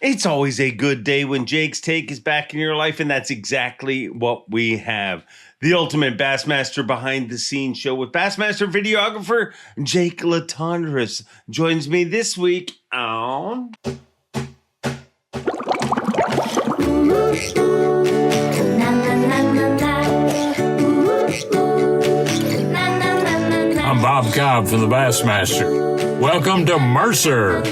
It's always a good day when Jake's Take is back in your life, and that's exactly what we have. The ultimate Bassmaster behind the scenes show with Bassmaster videographer Jake Latendresse joins me this week on I'm Bob Cobb from the Bassmaster. Welcome to Mercer.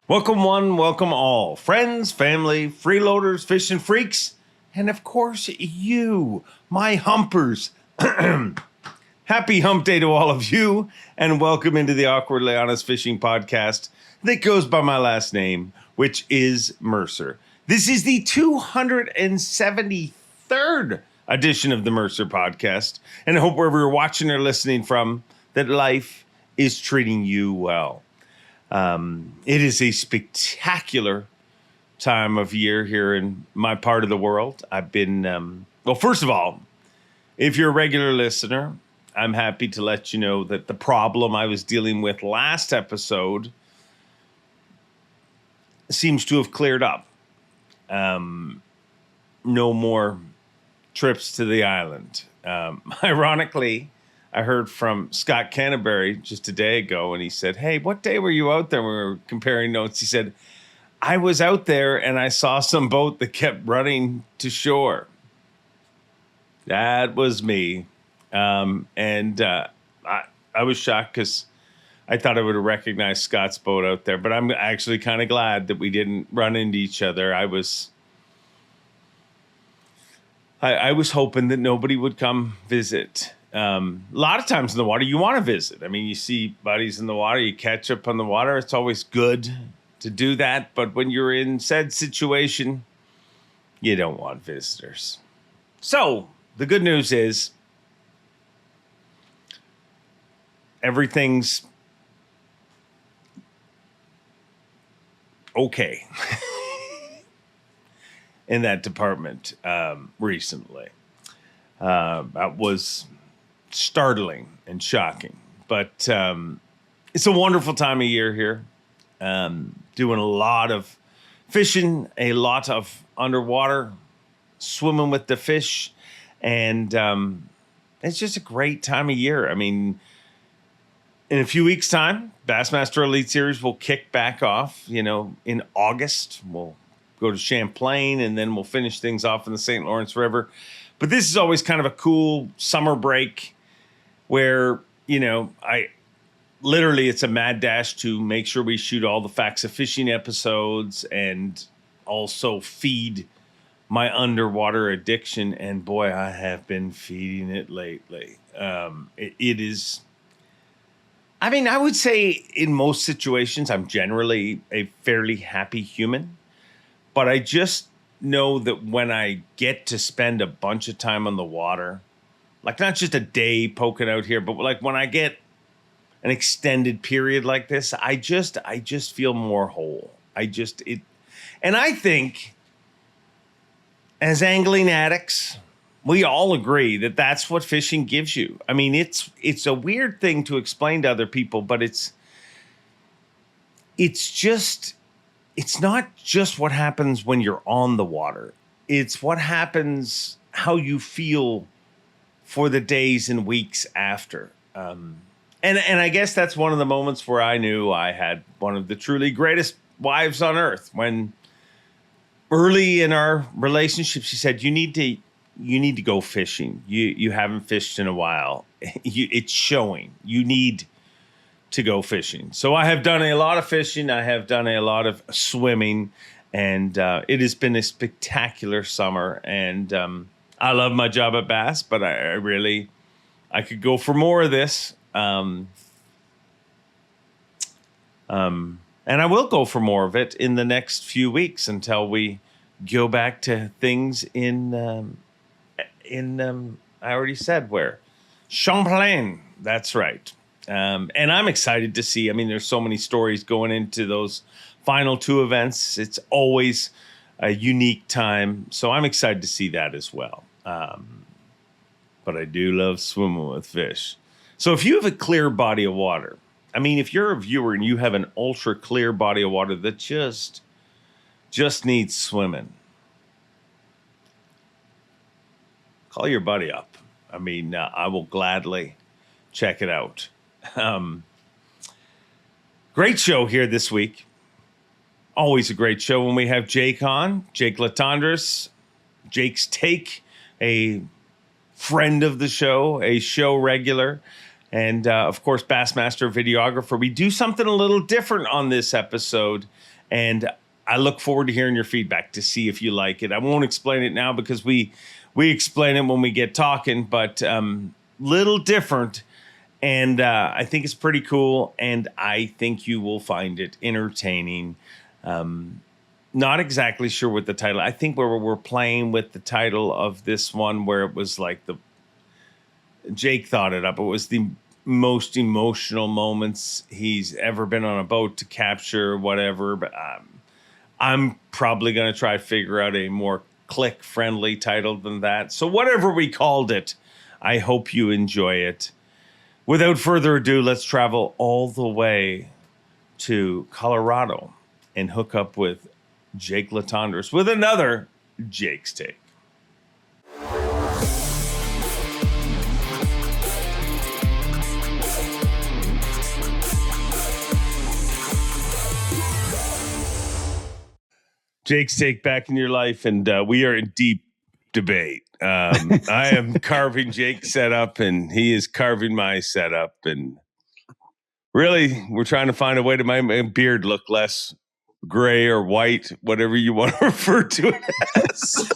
Welcome one, welcome all. Friends, family, freeloaders, fishing freaks, and of course you, my humpers. Happy hump day to all of you, and welcome into the Awkwardly Honest Fishing Podcast that goes by my last name, which is Mercer. This is the 273rd edition of the Mercer Podcast, and I hope wherever you're watching or listening from, that life is treating you well. It is a spectacular time of year here in my part of the world. I've been, well, first of all, if you're a regular listener, I'm happy to let you know that the problem I was dealing with last episode seems to have cleared up. No more trips to the island. Ironically, I heard from Scott Canterbury just a day ago, and he said, "Hey, what day were you out there?" We were comparing notes. He said, "I was out there and I saw some boat that kept running to shore." That was me. I was shocked because I thought I would have recognized Scott's boat out there, but I'm actually kind of glad that we didn't run into each other. I was hoping that nobody would come visit. A lot of times in the water, you want to visit. I mean, you see buddies in the water, you catch up on the water. It's always good to do that. But when you're in said situation, you don't want visitors. So the good news is everything's okay in that department recently. That was startling and shocking, but it's a wonderful time of year here. Doing a lot of fishing, a lot of underwater, swimming with the fish, and it's just a great time of year. I mean, in a few weeks' time, Bassmaster Elite Series will kick back off. You know, in August, we'll go to Champlain, and then we'll finish things off in the St. Lawrence River. But this is always kind of a cool summer break where, you know, it's a mad dash to make sure we shoot all the Facts of Fishing episodes and also feed my underwater addiction. And boy, I have been feeding it lately. It is, I mean, I would say in most situations, I'm generally a fairly happy human, but I just know that when I get to spend a bunch of time on the water, like not just a day poking out here, but like when I get an extended period like this, I just feel more whole. And I think as angling addicts, we all agree that that's what fishing gives you. I mean, it's a weird thing to explain to other people, but it's not just what happens when you're on the water. It's what happens, how you feel for the days and weeks after. And I guess that's one of the moments where I knew I had one of the truly greatest wives on earth. When early in our relationship, she said, you need to go fishing. You haven't fished in a while. It's showing. You need to go fishing. So I have done a lot of fishing. I have done a lot of swimming, and it has been a spectacular summer. And I love my job at Bass, but I could go for more of this. And I will go for more of it in the next few weeks until we go back to things in I already said where. Champlain. That's right. And I'm excited to see, I mean, there's so many stories going into those final two events. It's always a unique time. So I'm excited to see that as well. But I do love swimming with fish. So if you have a clear body of water I mean, if you're a viewer and you have an ultra clear body of water that just needs swimming, call your buddy up. I mean, I will gladly check it out. Great show here this week. Always a great show when we have Jake on. Jake Latendresse, Jake's Take, a friend of the show, a show regular, and of course, Bassmaster videographer. We do something a little different on this episode, and I look forward to hearing your feedback to see if you like it. I won't explain it now because we explain it when we get talking, but little different. And I think it's pretty cool, and I think you will find it entertaining. Not exactly sure what the title. I think we're playing with the title of this one where it was like Jake thought it up. It was the most emotional moments he's ever been on a boat to capture, whatever. But I'm probably going to try to figure out a more click-friendly title than that. So whatever we called it, I hope you enjoy it. Without further ado, let's travel all the way to Colorado and hook up with Jake Latendresse with another Jake's Take. Jake's Take back in your life, and we are in deep debate. I am carving Jake's setup, and he is carving my setup, and really, we're trying to find a way to make my beard look less gray or white, whatever you want to refer to it as.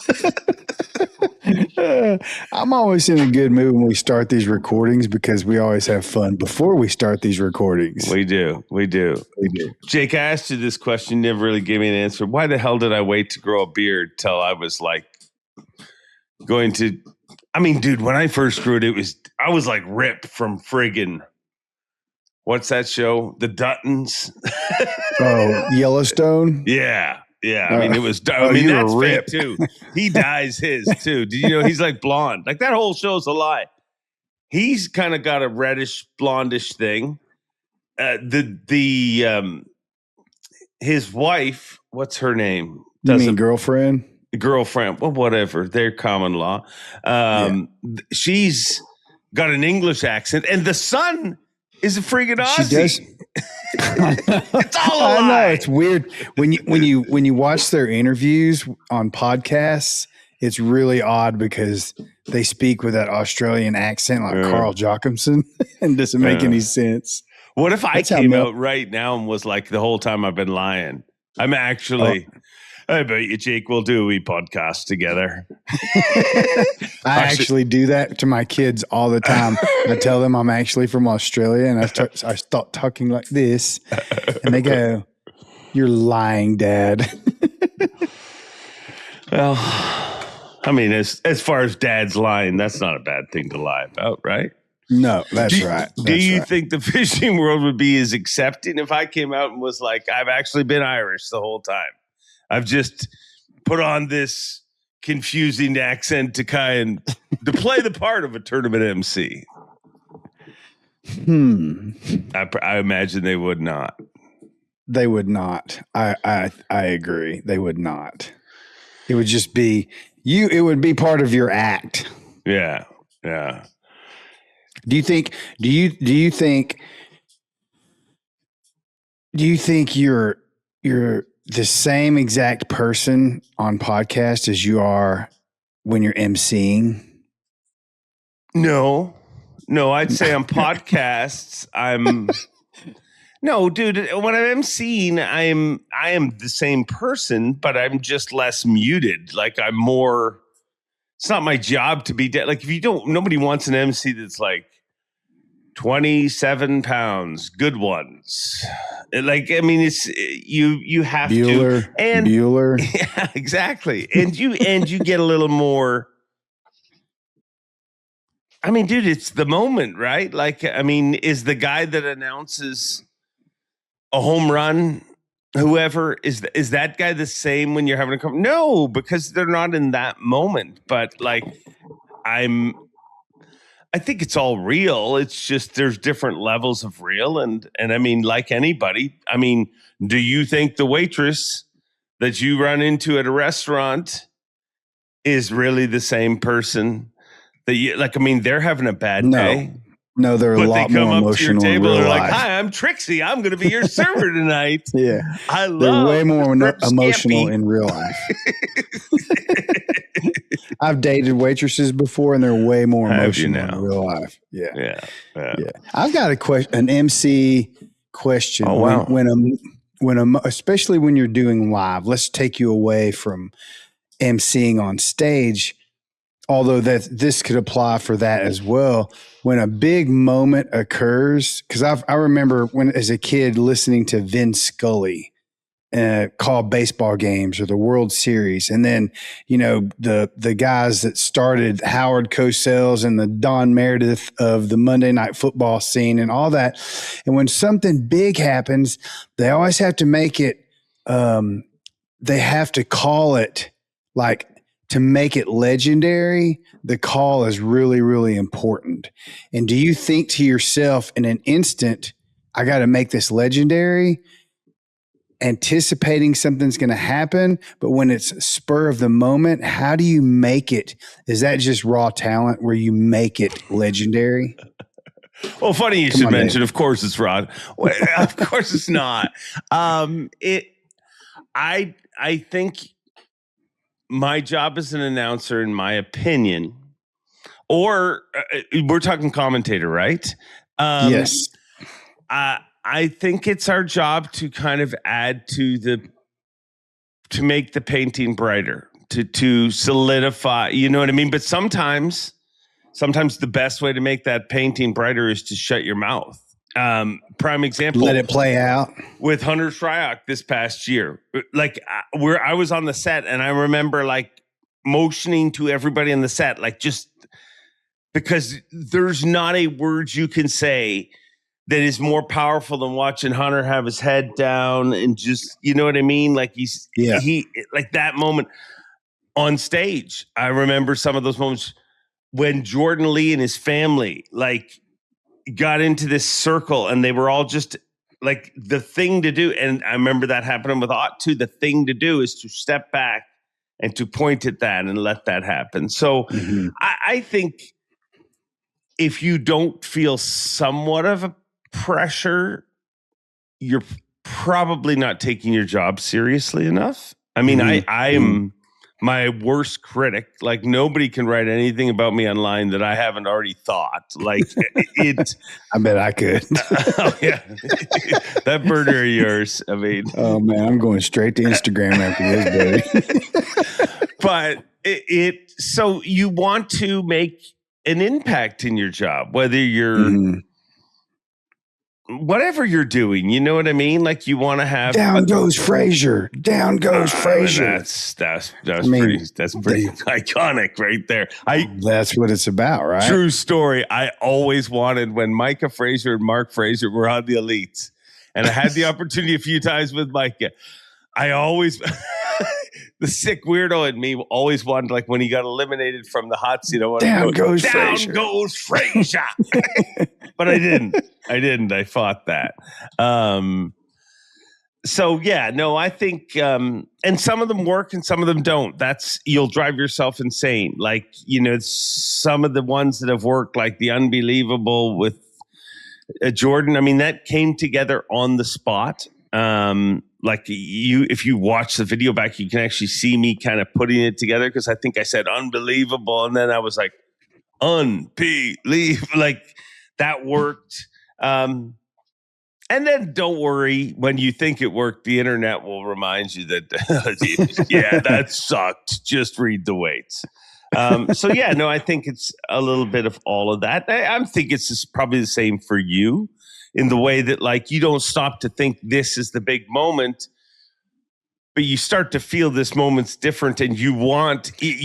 I'm always in a good mood when we start these recordings because we always have fun before we start these recordings. We do. Jake, I asked you this question, you never really gave me an answer. Why the hell did I wait to grow a beard till I was like going to? I mean, dude, when I first grew it, I was like ripped from friggin'. What's that show? The Duttons. Oh, Yellowstone? Yeah. I mean, it was. I mean, that's fake too. He dyes his too. Did you know he's like blonde? Like that whole show's a lie. He's kind of got a reddish, blondish thing. His wife, what's her name? You mean girlfriend? Girlfriend. Well, whatever. They're common law. She's got an English accent, and the son is a freaking Aussie. She does. It's all a lie. I know, it's weird when you watch their interviews on podcasts. It's really odd because they speak with that Australian accent like Carl Jocumsen, and doesn't make any sense. What if I came out right now and was like, the whole time I've been lying? I'm actually. I bet you, Jake, we'll do a wee podcast together. I actually do that to my kids all the time. I tell them I'm actually from Australia, and I start talking like this, and they go, "You're lying, Dad." Well, I mean, as far as Dad's lying, that's not a bad thing to lie about, right? No, that's right. Do you think the fishing world would be as accepting if I came out and was like, I've actually been Irish the whole time? I've just put on this confusing accent to play the part of a tournament MC. I imagine they would not. They would not. I agree. They would not. It would just be you. It would be part of your act. Yeah. Do you think you're the same exact person on podcast as you are when you're emceeing? No, I'd say on podcasts, no, dude, when I'm emceeing, I am the same person, but I'm just less muted. Like I'm more, it's not my job to be like, nobody wants an MC that's like 27 pounds, good ones. Like, I mean, it's you have Bueller, to, and Bueller. Yeah, exactly. And you get a little more. I mean, dude, it's the moment, right? Like, I mean, is the guy that announces a home run, whoever is that guy the same when you're having a conversation? No, because they're not in that moment. But like, I think it's all real. It's just there's different levels of real, and I mean, like anybody, I mean, do you think the waitress that you run into at a restaurant is really the same person that you like? I mean, they're having a bad day. No, they're a But lot they come more up to your emotional in table and real they're like, life. "Hi, I'm Trixie. I'm going to be your server tonight." Yeah, I they're love way more shrimp emotional scampi. in real life. I've dated waitresses before, and they're way more Have you emotional in now? real life. Yeah. Yeah. I've got a question, an MC question. Oh, wow. When especially when you're doing live, let's take you away from MCing on stage. Although this could apply for that as well. When a big moment occurs, because I remember when as a kid listening to Vin Scully call baseball games or the World Series, and then the guys that started Howard Cosell's and the Don Meredith of the Monday Night Football scene and all that. And when something big happens, they always have to make it. They have to call it like. To make it legendary, the call is really, really important. And do you think to yourself in an instant, I got to make this legendary, anticipating something's going to happen, but when it's spur of the moment, how do you make it? Is that just raw talent where you make it legendary? Well, funny you should mention. Of course, it's Rod. Of course, it's not. I think my job as an announcer, in my opinion, or we're talking commentator, right? Yes. I think it's our job to kind of add to make the painting brighter, to solidify. You know what I mean? But sometimes the best way to make that painting brighter is to shut your mouth. Prime example. Let it play out. With Hunter Shryock this past year. Like where I was on the set and I remember like motioning to everybody on the set, like just because there's not a word you can say that is more powerful than watching Hunter have his head down and just, you know what I mean? Like he like that moment on stage. I remember some of those moments when Jordan Lee and his family like got into this circle and they were all just like the thing to do. And I remember that happening with Ott too. The thing to do is to step back and to point at that and let that happen. So I think if you don't feel somewhat of a pressure, you're probably not taking your job seriously enough. I mean, I am my worst critic. Like nobody can write anything about me online that I haven't already thought. Like it. I bet I could. Oh yeah, that burner of yours. I mean, oh man, I'm going straight to Instagram after this, buddy. But so you want to make an impact in your job, whether you're. Whatever you're doing, you know what I mean? Like you want to have down goes Frazier. Down goes Frazier. That's pretty iconic right there. That's what it's about, right? True story. I always wanted when Micah Frazier and Mark Frazier were on the Elites, and I had the opportunity a few times with Micah. I always the sick weirdo in me always wanted, like when he got eliminated from the hot seat, I wanted down goes Frazier. But I didn't. I fought that. So yeah, no, I think, and some of them work and some of them don't. You'll drive yourself insane. Like, some of the ones that have worked, like the Unbelievable with Jordan. I mean, that came together on the spot. Like if you watch the video back, you can actually see me kind of putting it together. Cause I think I said unbelievable. And then I was like, unbelievable. Like that worked. And then don't worry, when you think it worked, the internet will remind you that, yeah, that sucked. Just read the weights. So yeah, no, I think it's a little bit of all of that. I think it's just probably the same for you in the way that like, you don't stop to think this is the big moment, but you start to feel this moment's different and you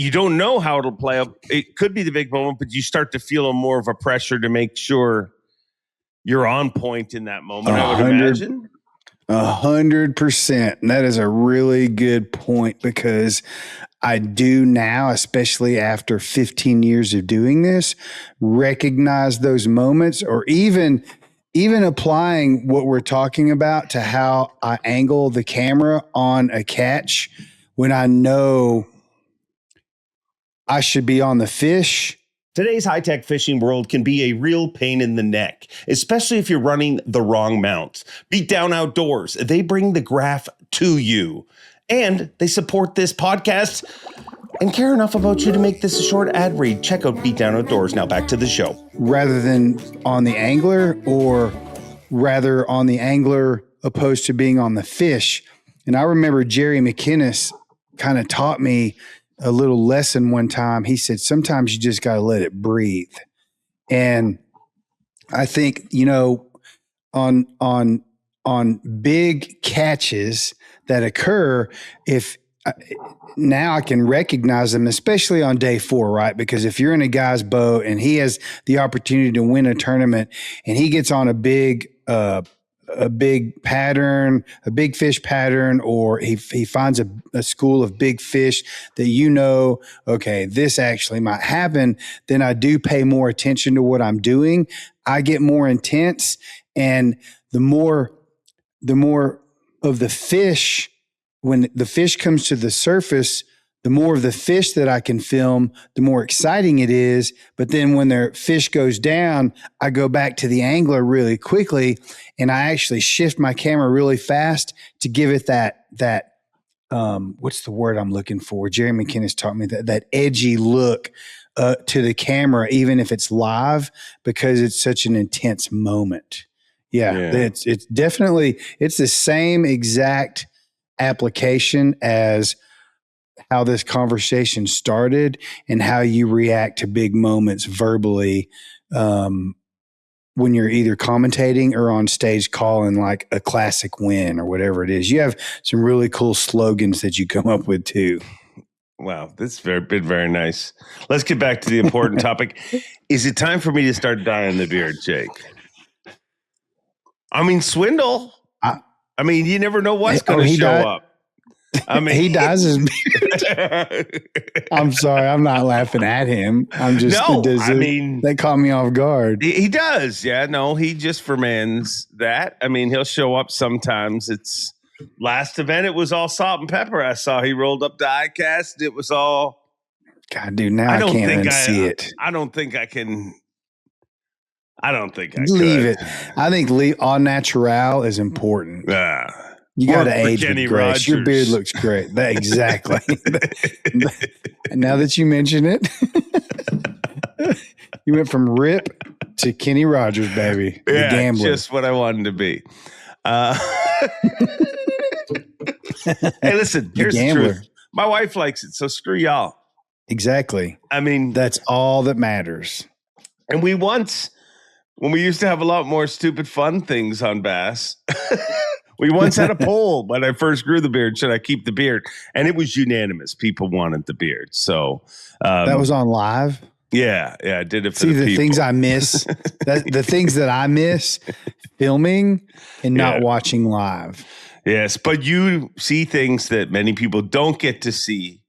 don't know how it'll play out. It could be the big moment, but you start to feel more of a pressure to make sure you're on point in that moment. I would imagine 100%. And that is a really good point because I do now, especially after 15 years of doing this, recognize those moments, or even applying what we're talking about to how I angle the camera on a catch when I know I should be on the fish. Today's high-tech fishing world can be a real pain in the neck, especially if you're running the wrong mount. Beat Down Outdoors, they bring the graph to you. And they support this podcast and care enough about you to make this a short ad read. Check out Beat Down Outdoors. Now back to the show. Rather than on the angler, or rather on the angler opposed to being on the fish. And I remember Jerry McInnes kind of taught me a little lesson one time. He said, sometimes you just got to let it breathe. And I think, on big catches that occur, now I can recognize them, especially on day 4, right? Because if you're in a guy's boat and he has the opportunity to win a tournament and he gets on a big pattern, a big fish pattern, or he finds a school of big fish that okay, this actually might happen, then I do pay more attention to what I'm doing. I get more intense, and the more of the fish, when the fish comes to the surface, the more of the fish that I can film, the more exciting it is. But then when their fish goes down, I go back to the angler really quickly, and I actually shift my camera really fast to give it that what's the word I'm looking for? Jerry McInnes taught me that edgy look to the camera, even if it's live, because it's such an intense moment. Yeah. It's definitely, it's the same exact application as how this conversation started and how you react to big moments verbally when you're either commentating or on stage calling like a classic win or whatever it is. You have some really cool slogans that you come up with too. Wow, this has been very nice. Let's get back to the important topic. Is it time for me to start dyeing the beard, Jake? I mean, swindle. I mean, you never know what's going to show up. I mean, he dyes his beard. I'm sorry, I'm not laughing at him. I'm just they caught me off guard. He does, yeah. No, he just ferments that. I mean, he'll show up sometimes. It's last event. It was all salt and pepper. I saw he rolled up the eye cast. It was all. God, dude, now I can't even see it. I don't think I can. I don't think I leave it. I think au natural is important. You got to age with grace. Your beard looks great. Exactly. Now that you mention it, you went from Rip to Kenny Rogers, baby. The gambler. Just what I wanted to be. Hey, listen, here's the truth. My wife likes it, so screw y'all. Exactly. I mean, that's all that matters. And when we used to have a lot more stupid fun things on Bass, we once had a poll when I first grew the beard. Should I keep the beard? And it was unanimous. People wanted the beard. So that was on live. Yeah. I did it for the people. Things I miss, the things that I miss filming and not watching live. Yes. But you see things that many people don't get to see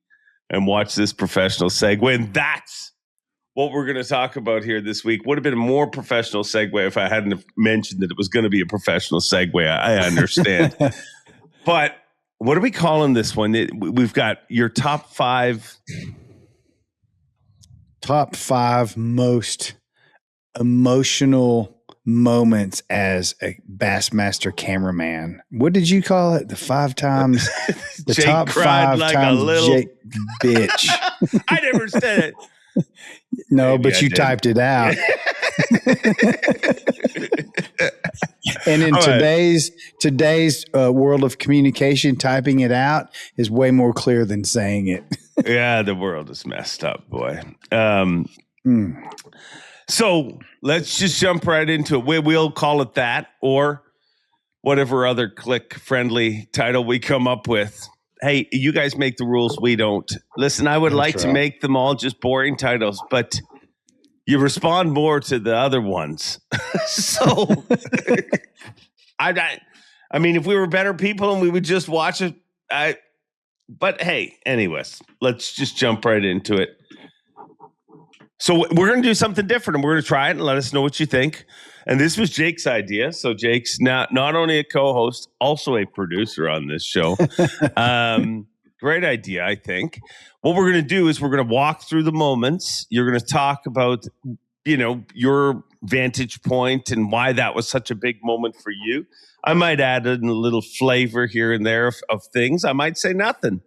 and watch this professional segue. And that's what we're going to talk about here this week. Would have been a more professional segue if I hadn't have mentioned that it was going to be a professional segue. I understand. But what are we calling this one? We've got your top five most emotional moments as a Bassmaster cameraman. What did you call it? The 5 times? The Jake top 5 like times a little Jake bitch. I never said it. No, but you typed it out. And in today's world of communication, typing it out is way more clear than saying it. Yeah, the world is messed up, boy. So let's just jump right into it. We'll call it that, or whatever other click-friendly title we come up with. Hey, you guys make the rules. We don't. Listen, I would like to make them all just boring titles, but you respond more to the other ones. So, I mean, if we were better people and we would just watch it, But hey, anyways, let's just jump right into it. So we're going to do something different, and we're going to try it and let us know what you think. And this was Jake's idea. So Jake's not only a co-host, also a producer on this show. Great idea, I think. What we're going to do is we're going to walk through the moments. You're going to talk about, your vantage point and why that was such a big moment for you. I might add in a little flavor here and there of things. I might say nothing.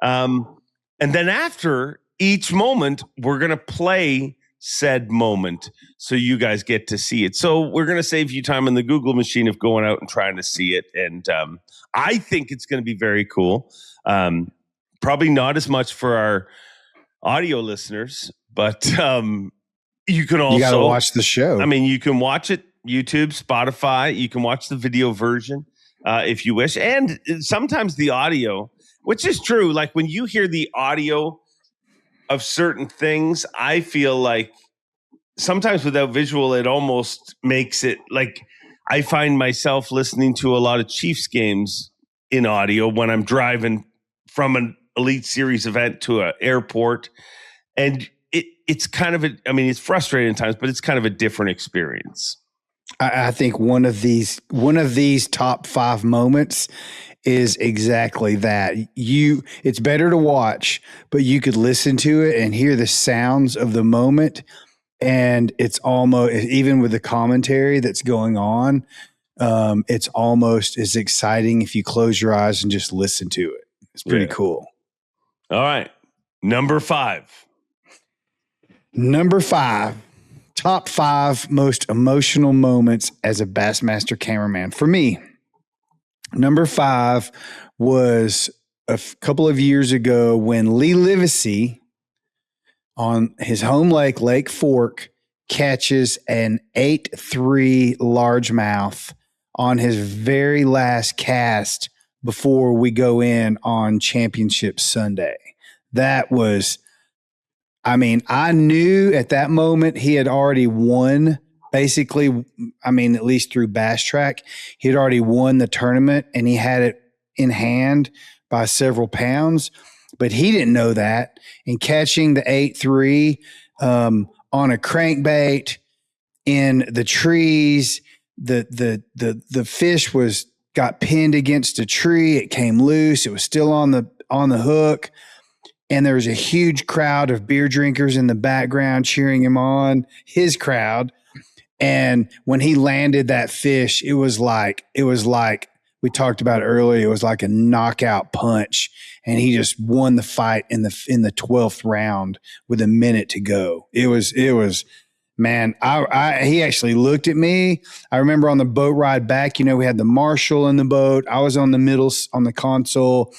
And then after each moment, we're going to play said moment so you guys get to see it. So we're going to save you time in the Google machine of going out and trying to see it. And I think it's going to be very cool. Probably not as much for our audio listeners, but you can also... You got to watch the show. I mean, you can watch it, YouTube, Spotify. You can watch the video version if you wish. And sometimes the audio, which is true, like when you hear the audio of certain things, I feel like sometimes without visual, it almost makes it like I find myself listening to a lot of Chiefs games in audio when I'm driving from an Elite Series event to an airport. And it's kind of it's frustrating at times, but it's kind of a different experience. I think one of these top 5 moments is exactly that. It's better to watch, but you could listen to it and hear the sounds of the moment. And it's almost, even with the commentary that's going on, it's almost as exciting if you close your eyes and just listen to it. It's pretty cool. All right. Number 5. Top 5 most emotional moments as a Bassmaster cameraman. For me, number 5 was a couple of years ago when Lee Livesay on his home lake, Lake Fork, catches an 8.3 largemouth on his very last cast before we go in on Championship Sunday. That was, I knew at that moment he had already won, basically, at least through Bass Track, he had already won the tournament and he had it in hand by several pounds, but he didn't know that. And catching the 8.3 on a crankbait in the trees, the fish got pinned against a tree. It came loose. It was still on the hook. And there was a huge crowd of beer drinkers in the background cheering him on, his crowd. And when he landed that fish, it was like we talked about earlier. It was like a knockout punch, and he just won the fight in the 12th round with a minute to go. It was man. He actually looked at me. I remember on the boat ride back, we had the marshal in the boat. I was on the console.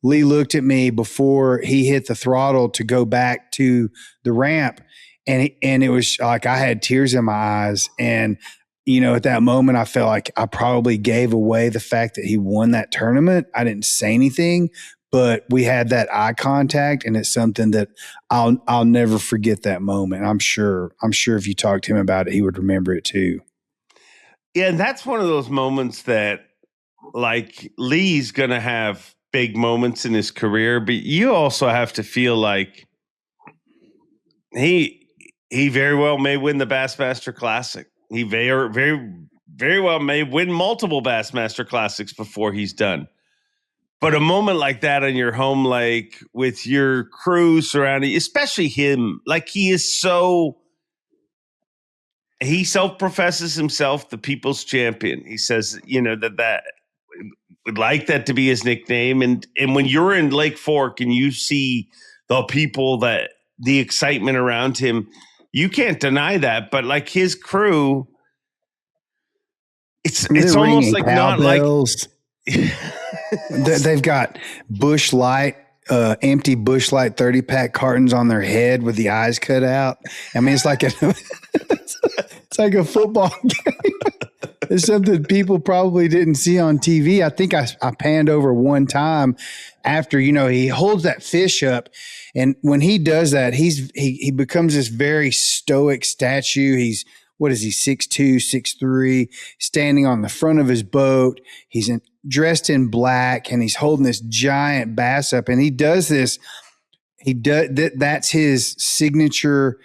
Lee looked at me before he hit the throttle to go back to the ramp. And it was like I had tears in my eyes. And, at that moment, I felt like I probably gave away the fact that he won that tournament. I didn't say anything, but we had that eye contact, and it's something that I'll never forget that moment. I'm sure if you talked to him about it, he would remember it too. Yeah, and that's one of those moments that, like, Lee's going to have big moments in his career, but you also have to feel like he very well may win the Bassmaster Classic. He very, very, very well may win multiple Bassmaster Classics before he's done. But a moment like that on your home lake with your crew surrounding, especially him, like he self-professes himself the people's champion. He says, that would like that to be his nickname. And when you're in Lake Fork and you see the people, the excitement around him, you can't deny that. But like his crew, it's almost like not cowbells. Like They've got Busch Light, empty Busch Light 30-pack cartons on their head with the eyes cut out. It's like it's like a football game. It's something people probably didn't see on TV. I think I panned over one time after, he holds that fish up. And when he does that, he becomes this very stoic statue. What is he, 6'2", 6'3", standing on the front of his boat. He's dressed in black and he's holding this giant bass up, and he does this. That's his signature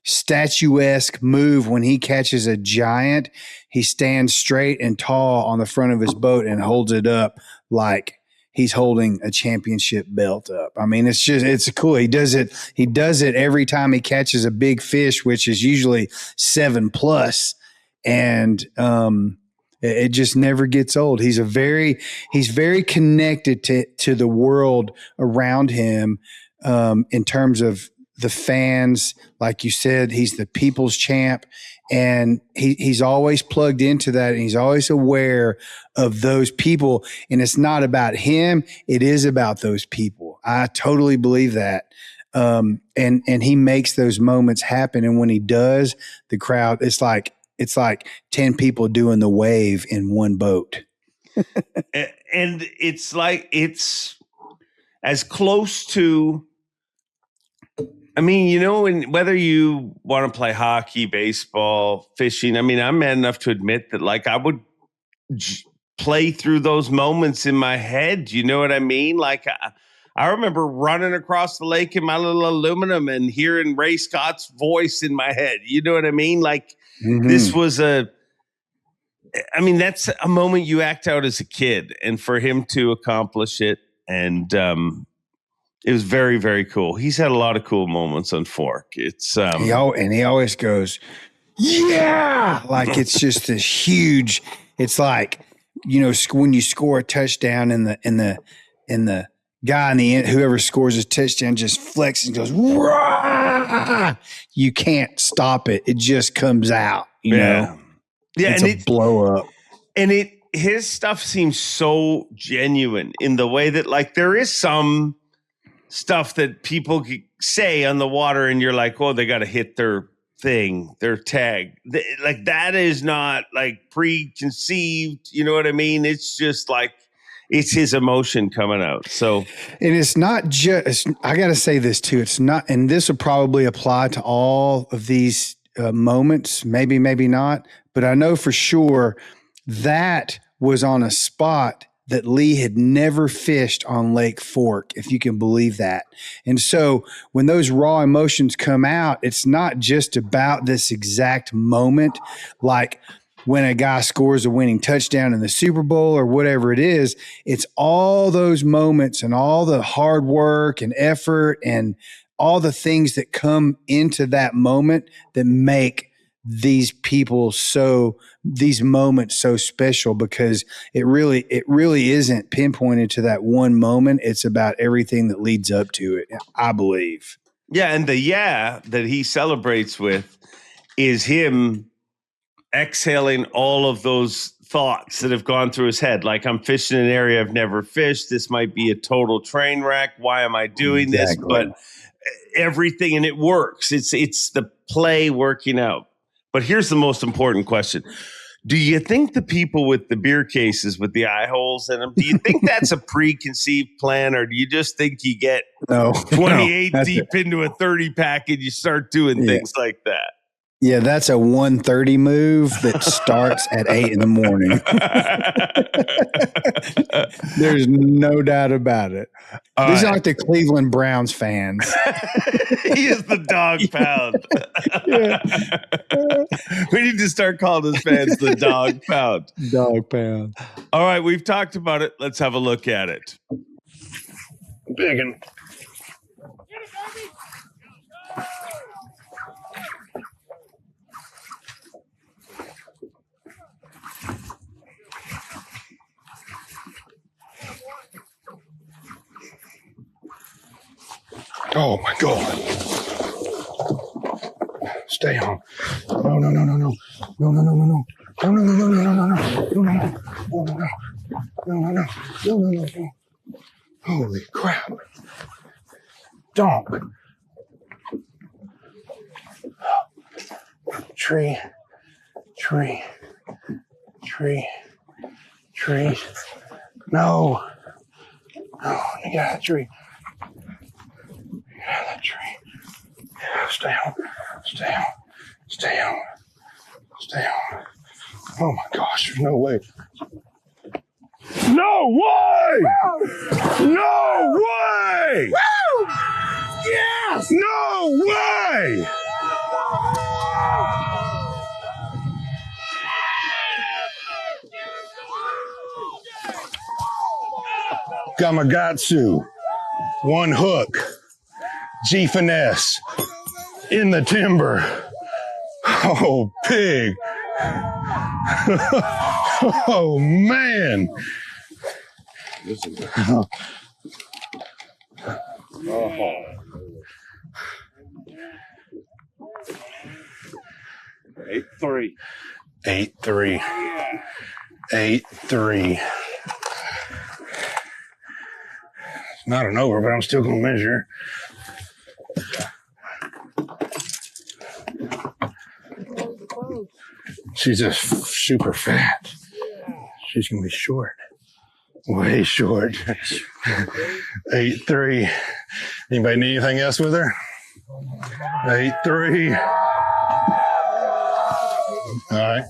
statuesque move. When he catches a giant, he stands straight and tall on the front of his boat and holds it up like he's holding a championship belt up. I mean, it's cool. He does it every time he catches a big fish, which is usually 7+. And it just never gets old. He's very connected to the world around him, in terms of the fans. Like you said, he's the people's champ, and he's always plugged into that, and he's always aware of those people. And it's not about him; it is about those people. I totally believe that. And he makes those moments happen. And when he does, the crowd, it's like 10 people doing the wave in one boat. And it's like, it's as close to, I mean, you know, whether you want to play hockey, baseball, fishing, I mean, I'm man enough to admit that, like, I would play through those moments in my head. You know what I mean? Like, I remember running across the lake in my little aluminum and hearing Ray Scott's voice in my head. You know what I mean? Like, this was that's a moment you act out as a kid, and for him to accomplish it, and it was very, very cool. He's had a lot of cool moments on Fork. It's he always goes, yeah, like it's just this huge. It's like, you know, when you score a touchdown and the guy in the end, whoever scores a touchdown, just flexes and goes, rah! You can't stop it. It just comes out. You know, it's a blow up. And his stuff seems so genuine in the way that, like, there is some stuff that people say on the water and you're like, oh, they got to hit their thing, their tag. Like, that is not like preconceived. You know what I mean? It's just like, it's his emotion coming out. So, and it's not just, I got to say this too. It's not, and this will probably apply to all of these moments, maybe not, but I know for sure that was on a spot that Lee had never fished on Lake Fork, if you can believe that. And so when those raw emotions come out, it's not just about this exact moment, like when a guy scores a winning touchdown in the Super Bowl or whatever it is. It's all those moments and all the hard work and effort and all the things that come into that moment that make these moments so special, because it really isn't pinpointed to that one moment. It's about everything that leads up to it, I believe. Yeah. And the that he celebrates with is him exhaling all of those thoughts that have gone through his head. Like, I'm fishing in an area I've never fished. This might be a total train wreck. Why am I doing this? But everything, and it works. It's the play working out. But here's the most important question. Do you think the people with the beer cases with the eye holes in them, do you think that's a preconceived plan, or do you just think you get 28 deep into a 30 pack and you start doing things like that? Yeah, that's a 1:30 move that starts at 8 in the morning. There's no doubt about it. These aren't the Cleveland Browns fans. He is the dog pound. We need to start calling his fans the dog pound. Dog pound. All right, we've talked about it. Let's have a look at it. Big one. Oh my God. Stay on. No. Holy crap. Dog. Tree. No. Oh, you got a tree. That tree. Stay on. Oh my gosh, there's no way. No way! No way! Yes! No way! Gamakatsu, one hook, G finesse, in the timber. Oh, pig. Oh, man. Oh. 8-3. 8-3. 8-3. Not an over, but I'm still going to measure. She's just super fat. She's going to be short. Way short. 8-3. Anybody need anything else with her? 8-3. All right.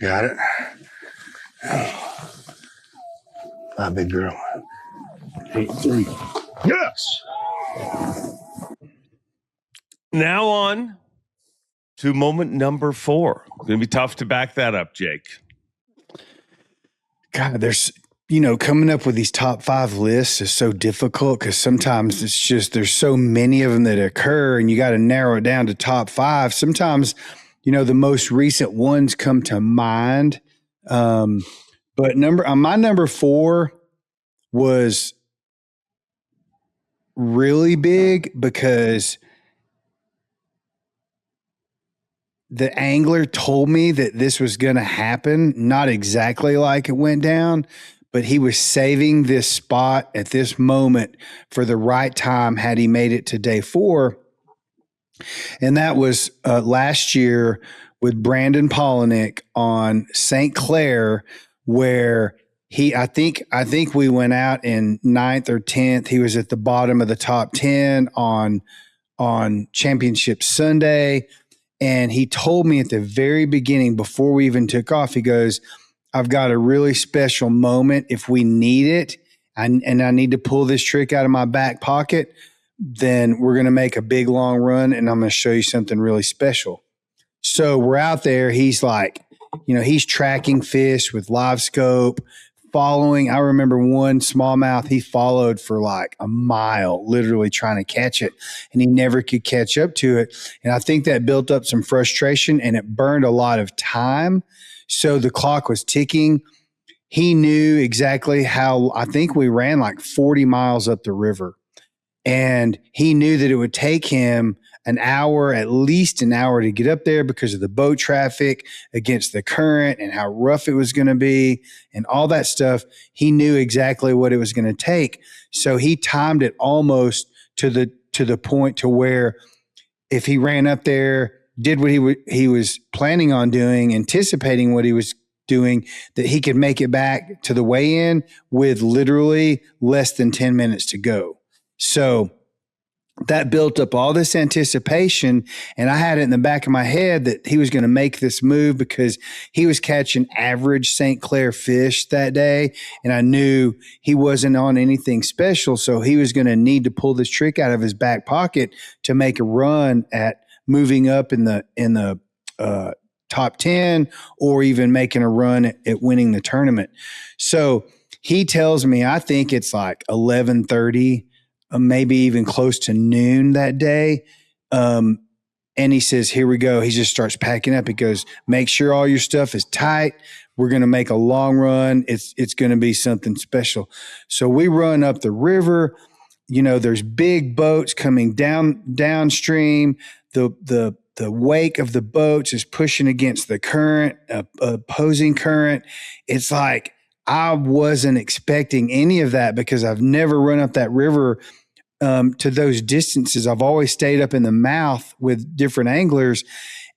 Got it. Bye, big girl. 8-3. Yes. Now on to moment number 4. It's going to be tough to back that up, Jake. God, there's, coming up with these top 5 lists is so difficult because sometimes it's just, there's so many of them that occur and you got to narrow it down to top 5. Sometimes, the most recent ones come to mind. But my number 4 was really big because the angler told me that this was going to happen, not exactly like it went down, but he was saving this spot at this moment for the right time had he made it to day 4. And that was last year with Brandon Palaniuk on St. Clair, where I think we went out in 9th or 10th. He was at the bottom of the top 10 on Championship Sunday. And he told me at the very beginning, before we even took off, he goes, I've got a really special moment. If we need it, and I need to pull this trick out of my back pocket, then we're going to make a big long run and I'm going to show you something really special. So we're out there. He's like, he's tracking fish with live scope, following. I remember one smallmouth he followed for like a mile, literally trying to catch it, and he never could catch up to it. And I think that built up some frustration and it burned a lot of time. So the clock was ticking. He knew exactly how, I think we ran like 40 miles up the river. And he knew that it would take him at least an hour to get up there because of the boat traffic against the current and how rough it was going to be and all that stuff. He knew exactly what it was going to take. So he timed it almost to the point to where if he ran up there, did what he was planning on doing, anticipating what he was doing, that he could make it back to the weigh-in with literally less than 10 minutes to go. So that built up all this anticipation, and I had it in the back of my head that he was going to make this move because he was catching average St. Clair fish that day, and I knew he wasn't on anything special, so he was going to need to pull this trick out of his back pocket to make a run at moving up in the top 10 or even making a run at winning the tournament. So he tells me, I think it's like 11:30. Maybe even close to noon that day. And he says, here we go. He just starts packing up. He goes, make sure all your stuff is tight. We're going to make a long run. It's going to be something special. So we run up the river. There's big boats coming downstream. The wake of the boats is pushing against the current, opposing current. It's like, I wasn't expecting any of that because I've never run up that river to those distances. I've always stayed up in the mouth with different anglers.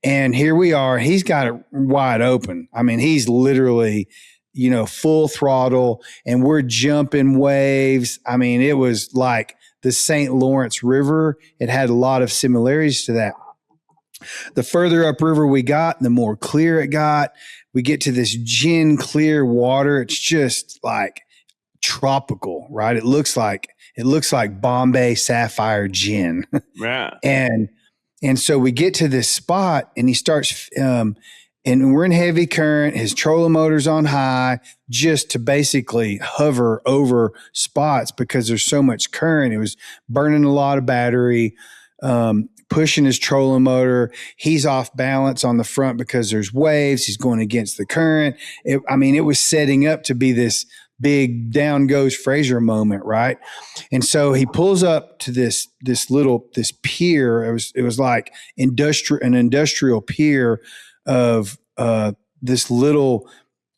And here we are. He's got it wide open. I mean, he's literally, full throttle, and we're jumping waves. I mean, it was like the St. Lawrence River. It had a lot of similarities to that. The further upriver we got, the more clear it got. We get to this gin clear water. It's just like tropical, right? It looks like Bombay Sapphire gin. Yeah. And so we get to this spot, and he starts, and we're in heavy current. His trolling motor's on high, just to basically hover over spots because there's so much current. It was burning a lot of battery, pushing his trolling motor. He's off balance on the front because there's waves. He's going against the current. It was setting up to be this big down goes Fraser moment, right? And so he pulls up to this pier. It was like an industrial pier of this little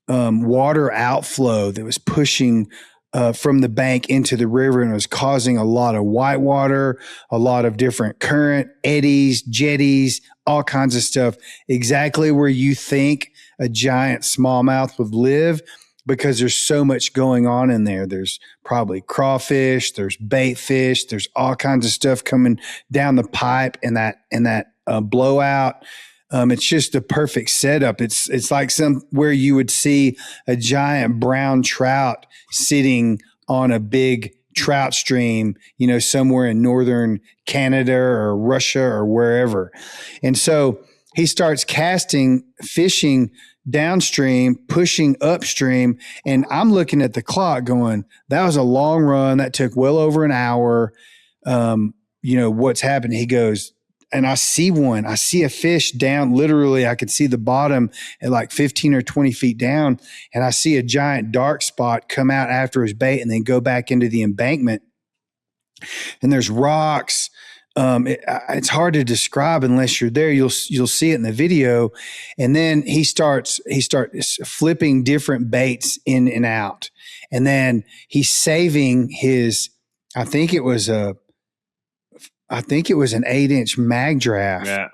water outflow that was pushing from the bank into the river, and it was causing a lot of whitewater, a lot of different current, eddies, jetties, all kinds of stuff, exactly where you think a giant smallmouth would live, because there's so much going on in there. There's probably crawfish, there's bait fish, there's all kinds of stuff coming down the pipe in that blowout. It's just a perfect setup. It's like where you would see a giant brown trout sitting on a big trout stream, somewhere in northern Canada or Russia or wherever. And so he starts fishing downstream, pushing upstream. And I'm looking at the clock going, that was a long run. That took well over an hour. What's happened? He goes, and I see a fish down, literally I could see the bottom at like 15 or 20 feet down. And I see a giant dark spot come out after his bait and then go back into the embankment. And there's rocks. It's hard to describe unless you're there. You'll see it in the video. And then he starts flipping different baits in and out. And then he's saving his, I think it was an 8-inch mag draft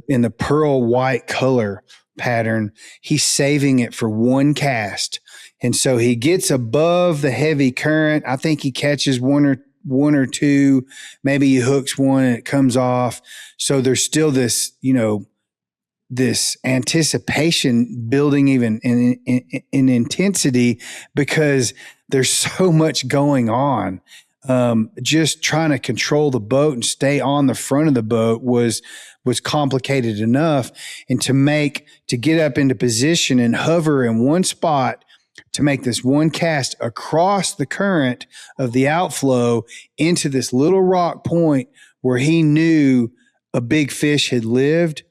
in the pearl white color pattern. He's saving it for one cast. And so he gets above the heavy current. I think he catches one or two, maybe he hooks one and it comes off. So there's still this, this anticipation building even in intensity, because there's so much going on. Just trying to control the boat and stay on the front of the boat was complicated enough. And to get up into position and hover in one spot to make this one cast across the current of the outflow into this little rock point where he knew a big fish had lived.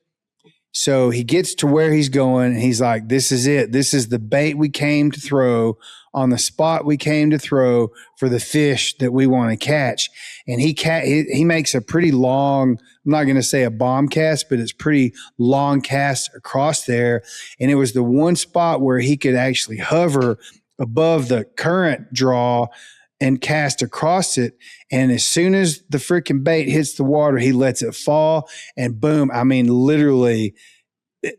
So he gets to where he's going and he's like, this is it. This is the bait we came to throw on the spot we came to throw for the fish that we want to catch. And he makes a pretty long, I'm not going to say a bomb cast, but it's pretty long cast across there. And it was the one spot where he could actually hover above the current draw and cast across it. And as soon as the freaking bait hits the water, he lets it fall, and boom. I mean, literally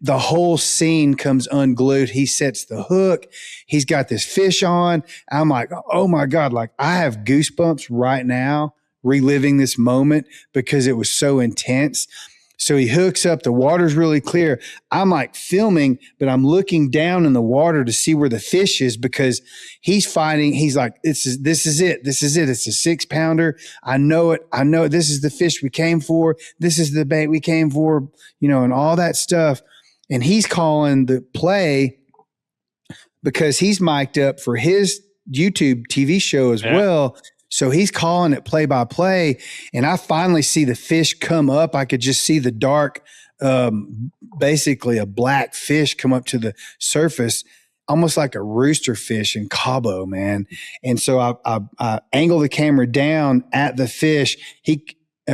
the whole scene comes unglued. He sets the hook. He's got this fish on. I'm like, oh my God, like I have goosebumps right now reliving this moment because it was so intense. So he hooks up, the water's really clear. I'm like filming, but I'm looking down in the water to see where the fish is because he's fighting. He's like, this is it. This is it. It's a 6-pounder. I know it. I know this is the fish we came for. This is the bait we came for, and all that stuff. And he's calling the play because he's mic'd up for his YouTube TV show as well. So he's calling it play by play. And I finally see the fish come up. I could just see the dark, basically a black fish come up to the surface, almost like a rooster fish in Cabo, man. And so I angle the camera down at the fish.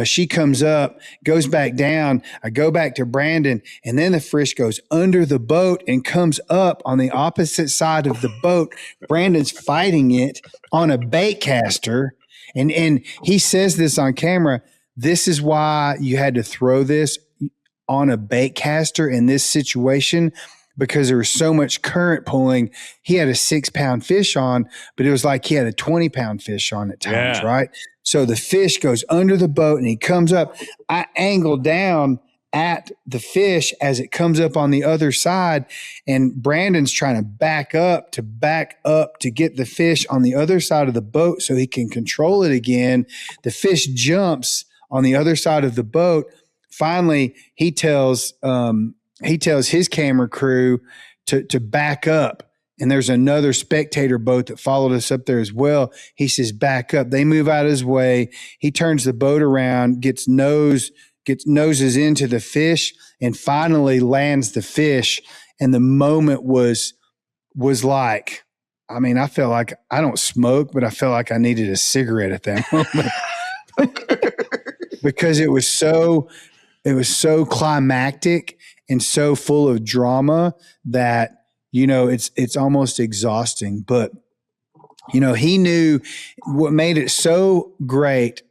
She comes up, goes back down. I go back to Brandon, and then the fish goes under the boat and comes up on the opposite side of the boat. Brandon's fighting it on a bait caster. And he says this on camera. This is why you had to throw this on a bait caster in this situation because there was so much current pulling. He had a 6-pound fish on, but it was like he had a 20-pound fish on at times, right? So the fish goes under the boat and he comes up. I angle down at the fish as it comes up on the other side, and Brandon's trying to back up to get the fish on the other side of the boat so he can control it again. The fish jumps on the other side of the boat. Finally, he tells his camera crew to back up. And there's another spectator boat that followed us up there as well. He says, back up. They move out of his way. He turns the boat around, noses into the fish, and finally lands the fish. And the moment was like, I mean, I felt like I don't smoke, but I felt like I needed a cigarette at that moment because it was so climactic and so full of drama that, it's almost exhausting. But, he knew what made it so great,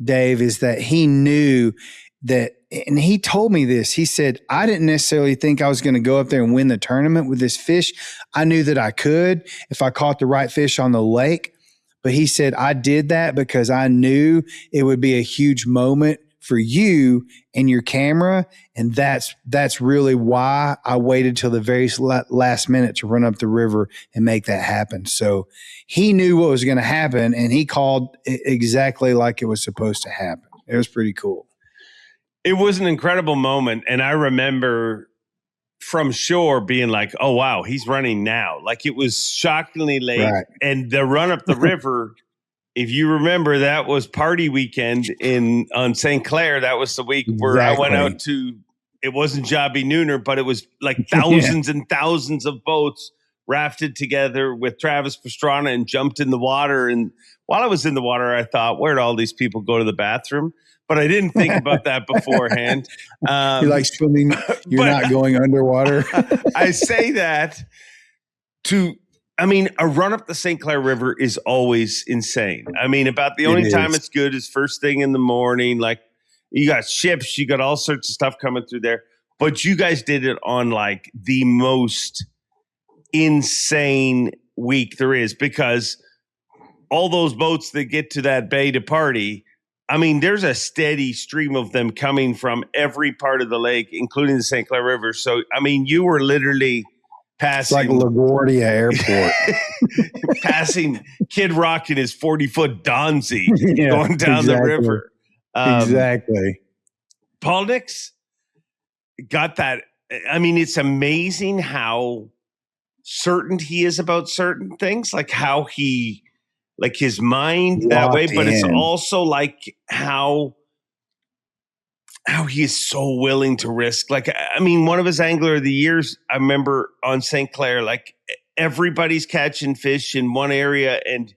Dave, is that he knew that, and he told me this. He said, I didn't necessarily think I was going to go up there and win the tournament with this fish. I knew that I could if I caught the right fish on the lake. But he said, I did that because I knew it would be a huge moment for you and your camera. And that's really why I waited till the very last minute to run up the river and make that happen. So he knew what was going to happen, and he called it exactly like it was supposed to happen. It was pretty cool. It was an incredible moment. And I remember from shore being like, oh, wow, he's running now. Like, it was shockingly late. Right. And the run up the river, if you remember, that was party weekend on St. Clair. That was the week where I went out to, it wasn't Jobby Nooner, but it was like thousands and thousands of boats rafted together with Travis Pastrana and jumped in the water. And while I was in the water, I thought, where'd all these people go to the bathroom? But I didn't think about that beforehand. You like swimming, you're not going underwater. I say that a run up the St. Clair River is always insane. I mean, about the only time it's good is first thing in the morning. Like, you got ships, you got all sorts of stuff coming through there. But you guys did it on like the most insane week there is, because all those boats that get to that bay to party, I mean, there's a steady stream of them coming from every part of the lake, including the St. Clair River. So, I mean, you were literally passing, it's like LaGuardia Airport, passing Kid Rock in his 40-foot Donzi going down the river. Exactly. Palaniuk got that. I mean, it's amazing how certain he is about certain things, like how he, like his mind that way, but it's also like how he is so willing to risk. Like, I mean, one of his Angler of the Years, I remember on St. Clair, like everybody's catching fish in one area and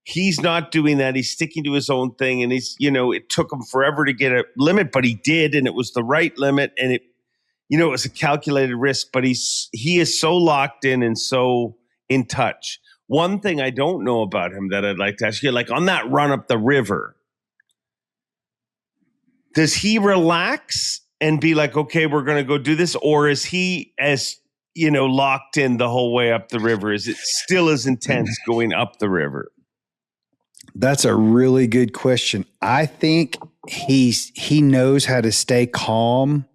he's not doing that. He's sticking to his own thing. And he's, it took him forever to get a limit, but he did. And it was the right limit. And it was a calculated risk, but he is so locked in and so in touch. One thing I don't know about him that I'd like to ask you, like on that run up the river, does he relax and be like, okay, we're going to go do this? Or is he as, locked in the whole way up the river? Is it still as intense going up the river? That's a really good question. I think he knows how to stay calm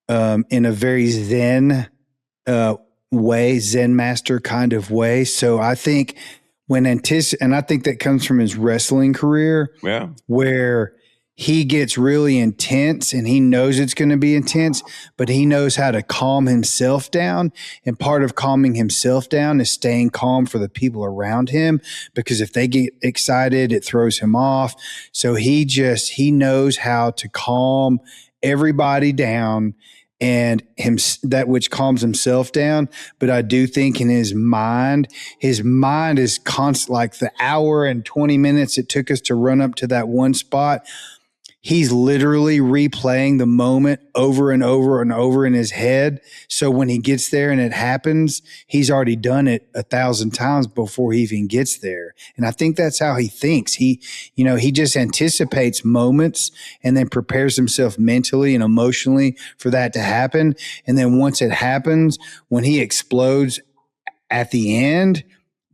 in a very Zen way, Zen master kind of way. So I think and I think that comes from his wrestling career, where he gets really intense and he knows it's going to be intense, but he knows how to calm himself down. And part of calming himself down is staying calm for the people around him, because if they get excited, it throws him off. So he knows how to calm everybody down, and that which calms himself down. But I do think in his mind is constant, like the hour and 20 minutes it took us to run up to that one spot. he's literally replaying the moment over and over and over in his head. So when he gets there and it happens, he's already done it 1,000 times before he even gets there. And I think that's how he thinks. He just anticipates moments and then prepares himself mentally and emotionally for that to happen. And then once it happens, when he explodes at the end,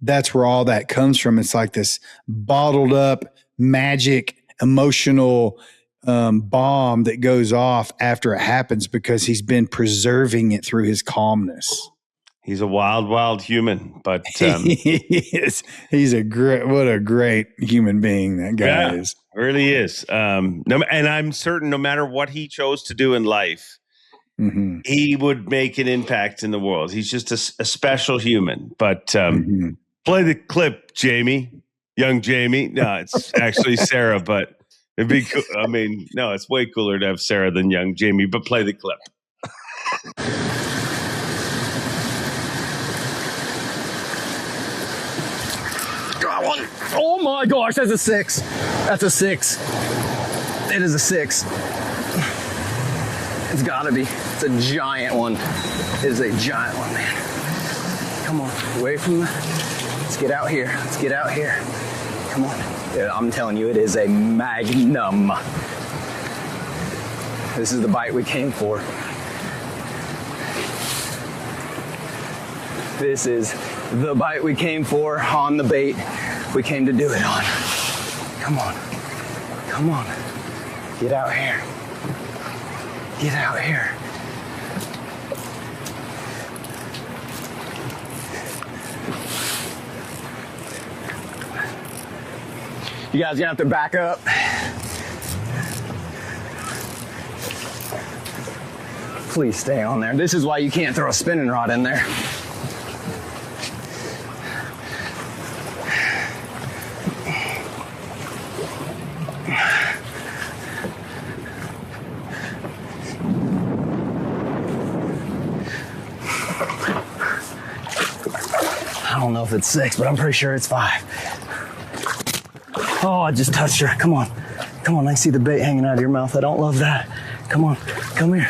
that's where all that comes from. It's like this bottled up magic emotional bomb that goes off after it happens because he's been preserving it through his calmness. He's a wild, wild human, but he's a great human being that guy is. Really is. And I'm certain no matter what he chose to do in life, he would make an impact in the world. He's just a special human. But play the clip, Jamie, young Jamie. No, it's actually Sarah, but it'd be cool. I mean, no, it's way cooler to have Sarah than young Jamie, but play the clip. Oh my gosh, that's a 6. That's a 6. It is a 6. It's gotta be. It's a giant one. It is a giant one, man. Come on, away from the... Let's get out here. Let's get out here. Come on. Yeah, I'm telling you, it is a magnum. This is the bite we came for. This is the bite we came for on the bait we came to do it on. Come on. Come on. Get out here. Get out here. You guys gonna have to back up. Please stay on there. This is why you can't throw a spinning rod in there. I don't know if it's 6, but I'm pretty sure it's 5. Oh, I just touched her. Come on. Come on, I see the bait hanging out of your mouth. I don't love that. Come on. Come here.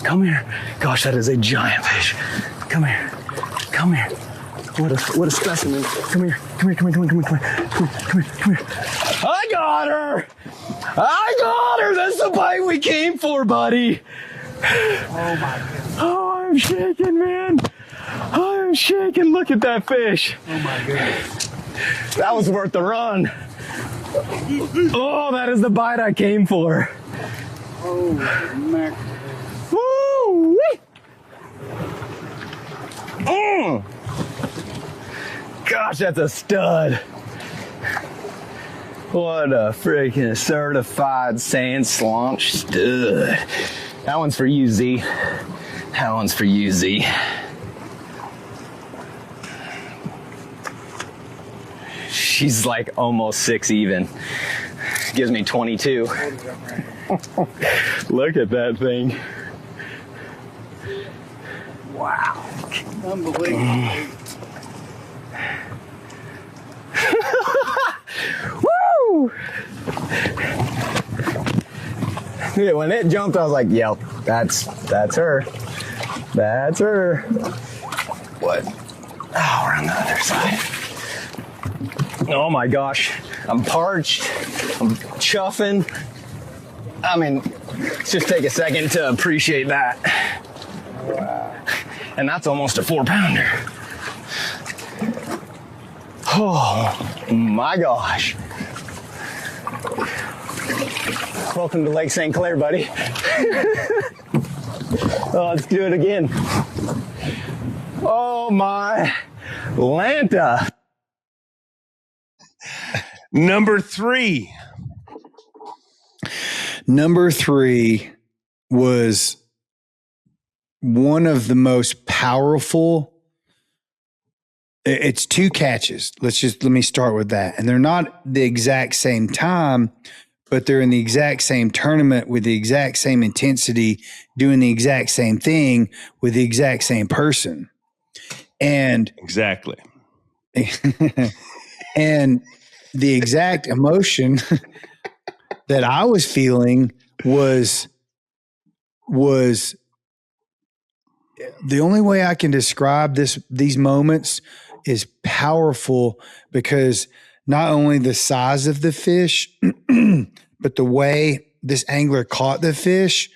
Come here. Gosh, that is a giant fish. Come here. Come here. What a specimen. Come here. Come here, come here, come here, come here, come here. Come here, come here, come here. I got her! I got her! That's the bite we came for, buddy. Oh my goodness. Oh, I'm shaking, man. I'm shaking. Look at that fish. Oh my goodness. That was worth the run. Oh, that is the bite I came for. Oh, Mac. Woo! Mm. Gosh, that's a stud. What a freaking certified sand slaunch stud. That one's for you, Z. That one's for you, Z. She's like almost 6 even. Gives me 22. Look at that thing. Wow. Unbelievable. Woo! Yeah, when it jumped, I was like, yep, that's her. That's her. What? Oh, we're on the other side. Oh my gosh, I'm parched, I'm chuffing. I mean, let's just take a second to appreciate that. Wow. And that's almost a 4-pounder. Oh my gosh. Welcome to Lake St. Clair, buddy. Oh, let's do it again. Oh my Lanta. Number 3. Number 3 was one of the most powerful. It's 2 catches. Let me start with that. And they're not the exact same time, but they're in the exact same tournament with the exact same intensity, doing the exact same thing with the exact same person. And Exactly. and the exact emotion that I was feeling was the only way I can describe these moments is powerful, because not only the size of the fish, but the way this angler caught the fish,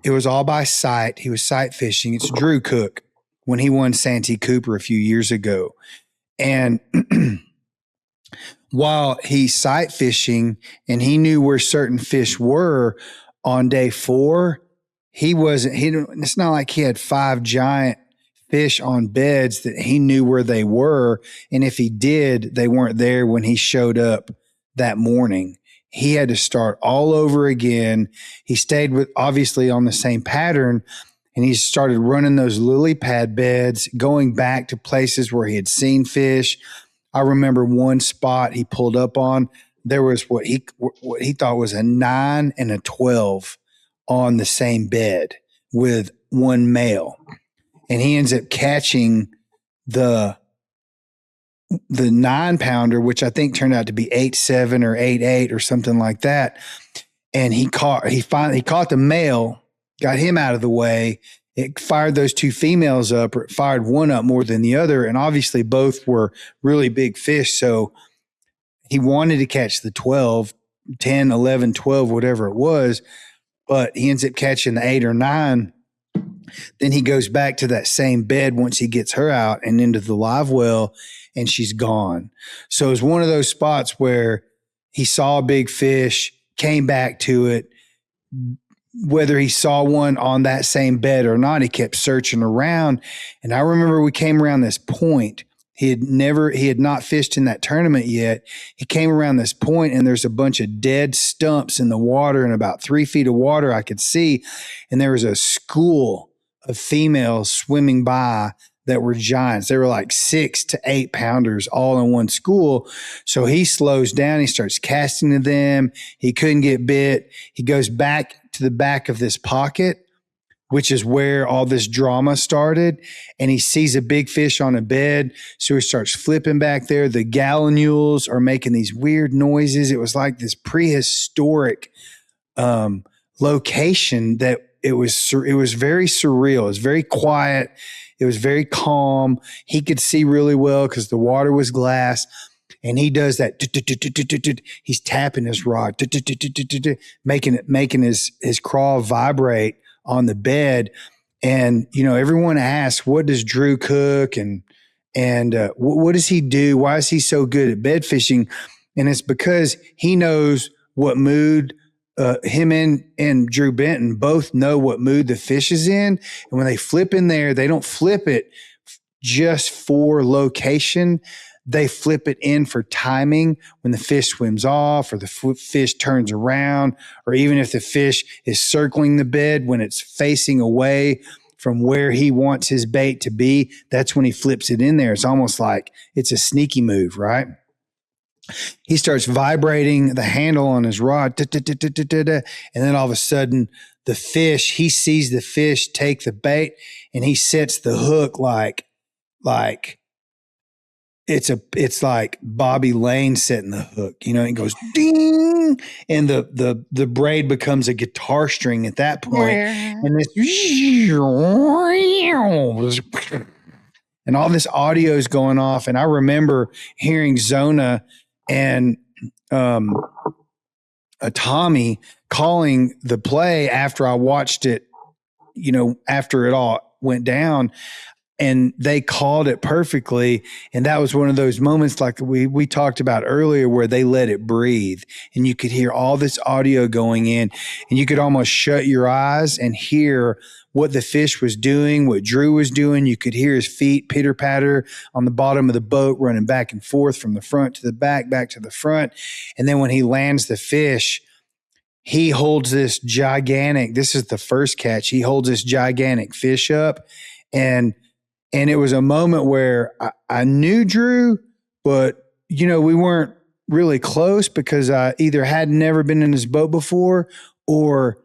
it was all by sight. He was sight fishing. It's Drew Cook when he won Santee Cooper a few years ago. And while he's sight fishing and he knew where certain fish were on day 4, it's not like he had 5 giant fish on beds that he knew where they were. And if he did, they weren't there when he showed up that morning. He had to start all over again. He stayed with, obviously, on the same pattern, and he started running those lily pad beds, going back to places where he had seen fish. I remember one spot he pulled up on. There was what he thought was a 9 and a 12 on the same bed with one male. And he ends up catching the 9-pounder, which I think turned out to be 8.7 or 8.8 or something like that. And he finally caught the male, got him out of the way. It fired those 2 females up, or it fired one up more than the other. And obviously both were really big fish. So he wanted to catch the 12, 10, 11, 12, whatever it was, but he ends up catching the 8 or 9. Then he goes back to that same bed once he gets her out and into the live well, and she's gone. So it was one of those spots where he saw a big fish, came back to it. Whether he saw one on that same bed or not, he kept searching around. And I remember we came around this point. He had not fished in that tournament yet. He came around this point, and there's a bunch of dead stumps in the water, and about 3 feet of water I could see. And there was a school of females swimming by that were giants. They were like 6 to 8 pounders all in one school. So he slows down. He starts casting to them. He couldn't get bit. He goes back to the back of this pocket, which is where all this drama started. And he sees a big fish on a bed. So he starts flipping back there. The gallinules are making these weird noises. It was like this prehistoric location that it was very surreal. It was very quiet. It was very calm. He could see really well because the water was glass. And he does that. He's tapping his rod, making his crawl vibrate on the bed. And, everyone asks, what does Drew cook? And what does he do? Why is he so good at bed fishing? And it's because he knows what mood him and Drew Benton both know what mood the fish is in. And when they flip in there, they don't flip it just for location. They flip it in for timing when the fish swims off or the fish turns around, or even if the fish is circling the bed when it's facing away from where he wants his bait to be. That's when he flips it in there. It's almost like it's a sneaky move, right? He starts vibrating the handle on his rod, and then all of a sudden he sees the fish take the bait, and he sets the hook like it's like Bobby Lane setting the hook, it goes ding, and the braid becomes a guitar string at that point, and and all this audio is going off. And I remember hearing Zona and Tommy calling the play after I watched it, after it all went down, and they called it perfectly. And that was one of those moments like we talked about earlier, where they let it breathe, and you could hear all this audio going in, and you could almost shut your eyes and hear what the fish was doing, what Drew was doing. You could hear his feet pitter patter on the bottom of the boat, running back and forth from the front to the back to the front. And then when he lands the fish, he holds this is the first catch. He holds this gigantic fish up, and it was a moment where I knew Drew, but we weren't really close because I either had never been in his boat before, or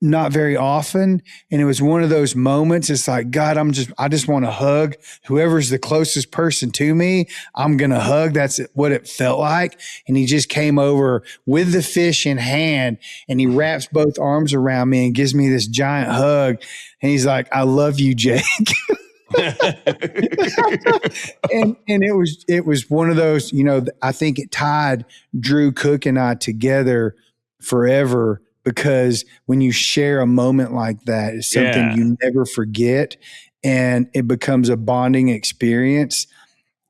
not very often. And it was one of those moments. It's like, God, I just want to hug whoever's the closest person to me. I'm going to hug. That's what it felt like. And he just came over with the fish in hand and he wraps both arms around me and gives me this giant hug. And he's like, I love you, Jake. and it was one of those, I think it tied Drew Cook and I together forever, because when you share a moment like that, it's something you never forget and it becomes a bonding experience.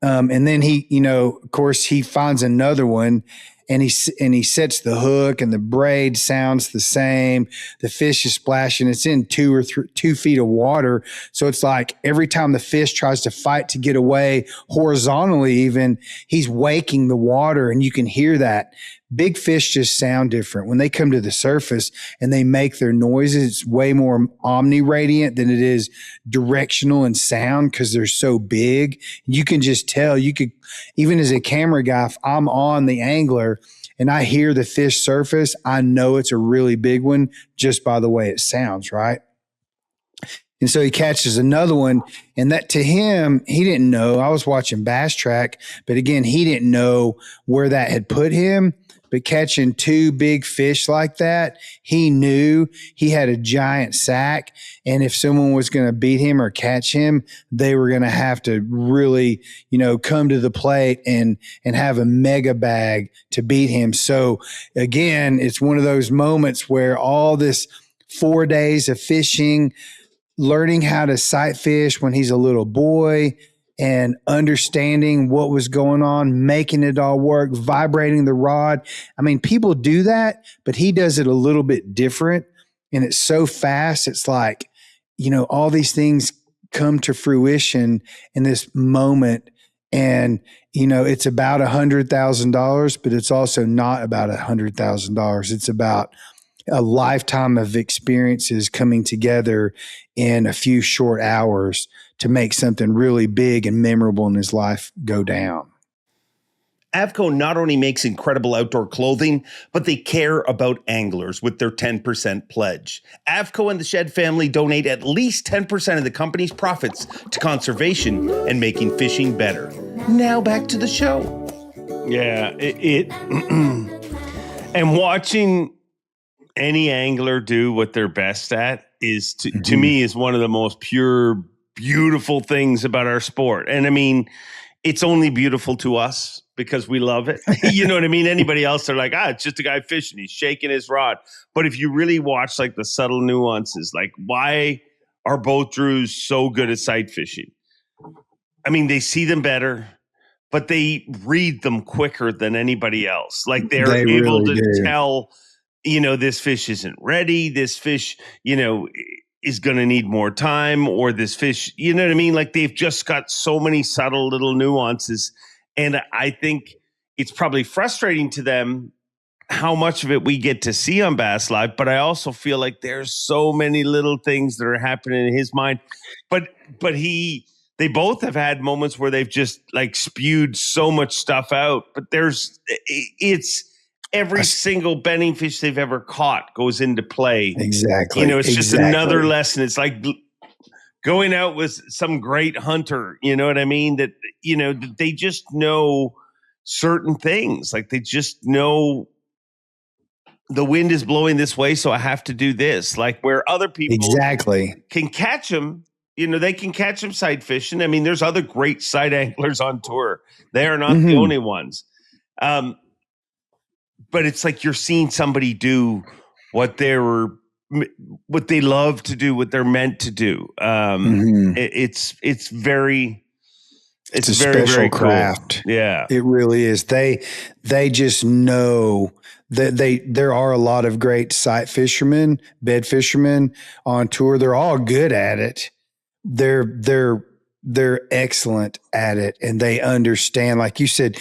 And then he, of course he finds another one and he sets the hook and the braid sounds the same. The fish is splashing. It's in 2 feet of water. So it's like every time the fish tries to fight to get away horizontally, even, he's waking the water and you can hear that. Big fish just sound different. When they come to the surface and they make their noises, it's way more omni-radiant than it is directional in sound because they're so big. You can just tell. You could, even as a camera guy, if I'm on the angler and I hear the fish surface, I know it's a really big one just by the way it sounds, right? And so he catches another one, and that to him, he didn't know. I was watching Bass Track, but again, he didn't know where that had put him. But catching 2 big fish like that, he knew he had a giant sack. And if someone was going to beat him or catch him, they were going to have to really, come to the plate and have a mega bag to beat him. So again, it's one of those moments where all this 4 days of fishing, learning how to sight fish when he's a little boy, and understanding what was going on, making it all work, vibrating the rod. I mean, people do that, but he does it a little bit different. And it's so fast. It's like, all these things come to fruition in this moment. And, it's about $100,000, but it's also not about $100,000. It's about a lifetime of experiences coming together in a few short hours to make something really big and memorable in his life go down. Avco not only makes incredible outdoor clothing, but they care about anglers with their 10% pledge. Avco and the Shed family donate at least 10% of the company's profits to conservation and making fishing better. Now back to the show. Yeah, and watching any angler do what they're best at is to me is one of the most pure, beautiful things about our sport. And I mean, it's only beautiful to us because we love it. You know what I mean? Anybody else, they're like, it's just a guy fishing. He's shaking his rod. But if you really watch like the subtle nuances, like why are both Drews so good at sight fishing? I mean, they see them better, but they read them quicker than anybody else. Like they're able to tell, this fish isn't ready. This fish, is going to need more time, or this fish, you know what I mean? Like they've just got so many subtle little nuances. And I think it's probably frustrating to them how much of it we get to see on Bass Live, but I also feel like there's so many little things that are happening in his mind. But they both have had moments where they've just like spewed so much stuff out, but it's every single benning fish they've ever caught goes into play. Exactly. It's just another lesson. It's like going out with some great hunter, you know what I mean? That, they just know certain things. Like they just know the wind is blowing this way, so I have to do this. Like where other people can catch them, they can catch them sight fishing. I mean, there's other great sight anglers on tour. They are not the only ones. But it's like you're seeing somebody do what they love to do, what they're meant to do. It's a very special very craft. Cool. Yeah, it really is. They just know that there are a lot of great sight fishermen, bed fishermen on tour. They're all good at it. They're excellent at it, and they understand. Like you said,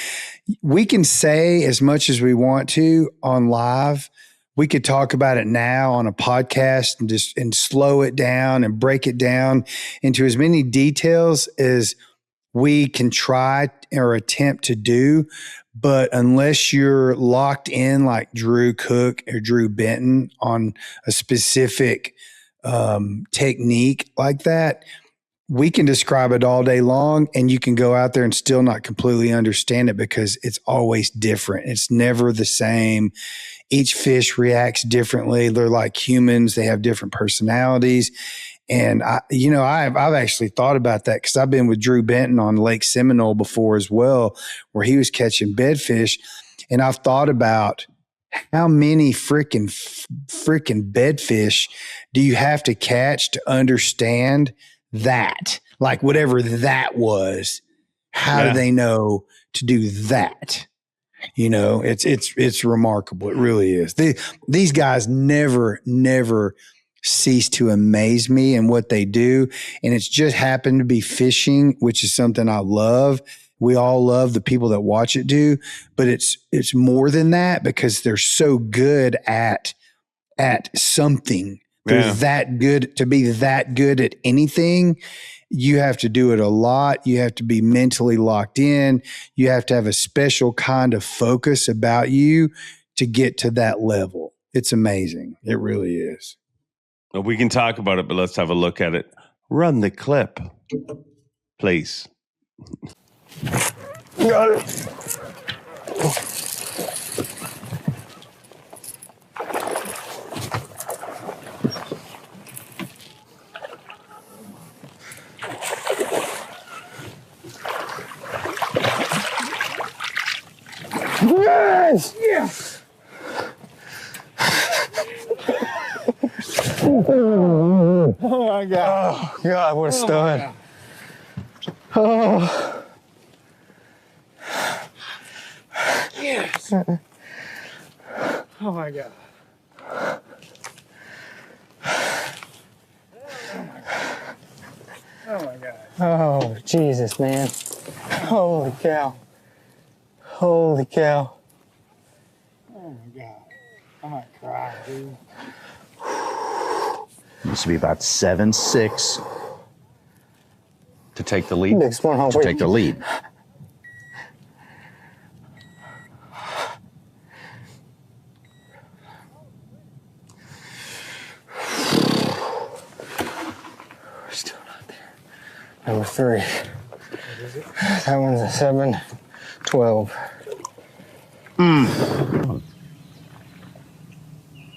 we can say as much as we want to on live. We could talk about it now on a podcast and slow it down and break it down into as many details as we can try or attempt to do. But unless you're locked in like Drew Cook or Drew Benton on a specific technique like that, we can describe it all day long and you can go out there and still not completely understand it because it's always different. It's never the same. Each fish reacts differently. They're like humans. They have different personalities. And I've actually thought about that because I've been with Drew Benton on Lake Seminole before as well, where he was catching bedfish. And I've thought about how many freaking bedfish do you have to catch to understand that? Like whatever that was, how do they know to do that? You know, it's remarkable. It really is. These guys never cease to amaze me in what they do. And it's just happened to be fishing, which is something I love. We all love the people that watch it do, but it's more than that because they're so good at something. They're that good. To be that good at anything, you have to do it a lot. You have to be mentally locked in. You have to have a special kind of focus about you to get to that level. It's amazing. It really is. Well, we can talk about it, but let's have a look at it. Run the clip, please. Got it. Yes! Yes! Oh my God. Oh God, what a stud. Oh. Yes. Oh my God. Oh my God. Oh, Jesus, man. Holy cow. Holy cow. Oh my God. I might cry, dude. Needs to be about 7-6 to take the lead. Next one, to take the lead. We're still not there. Number 3. What is it? That one's a 7-12.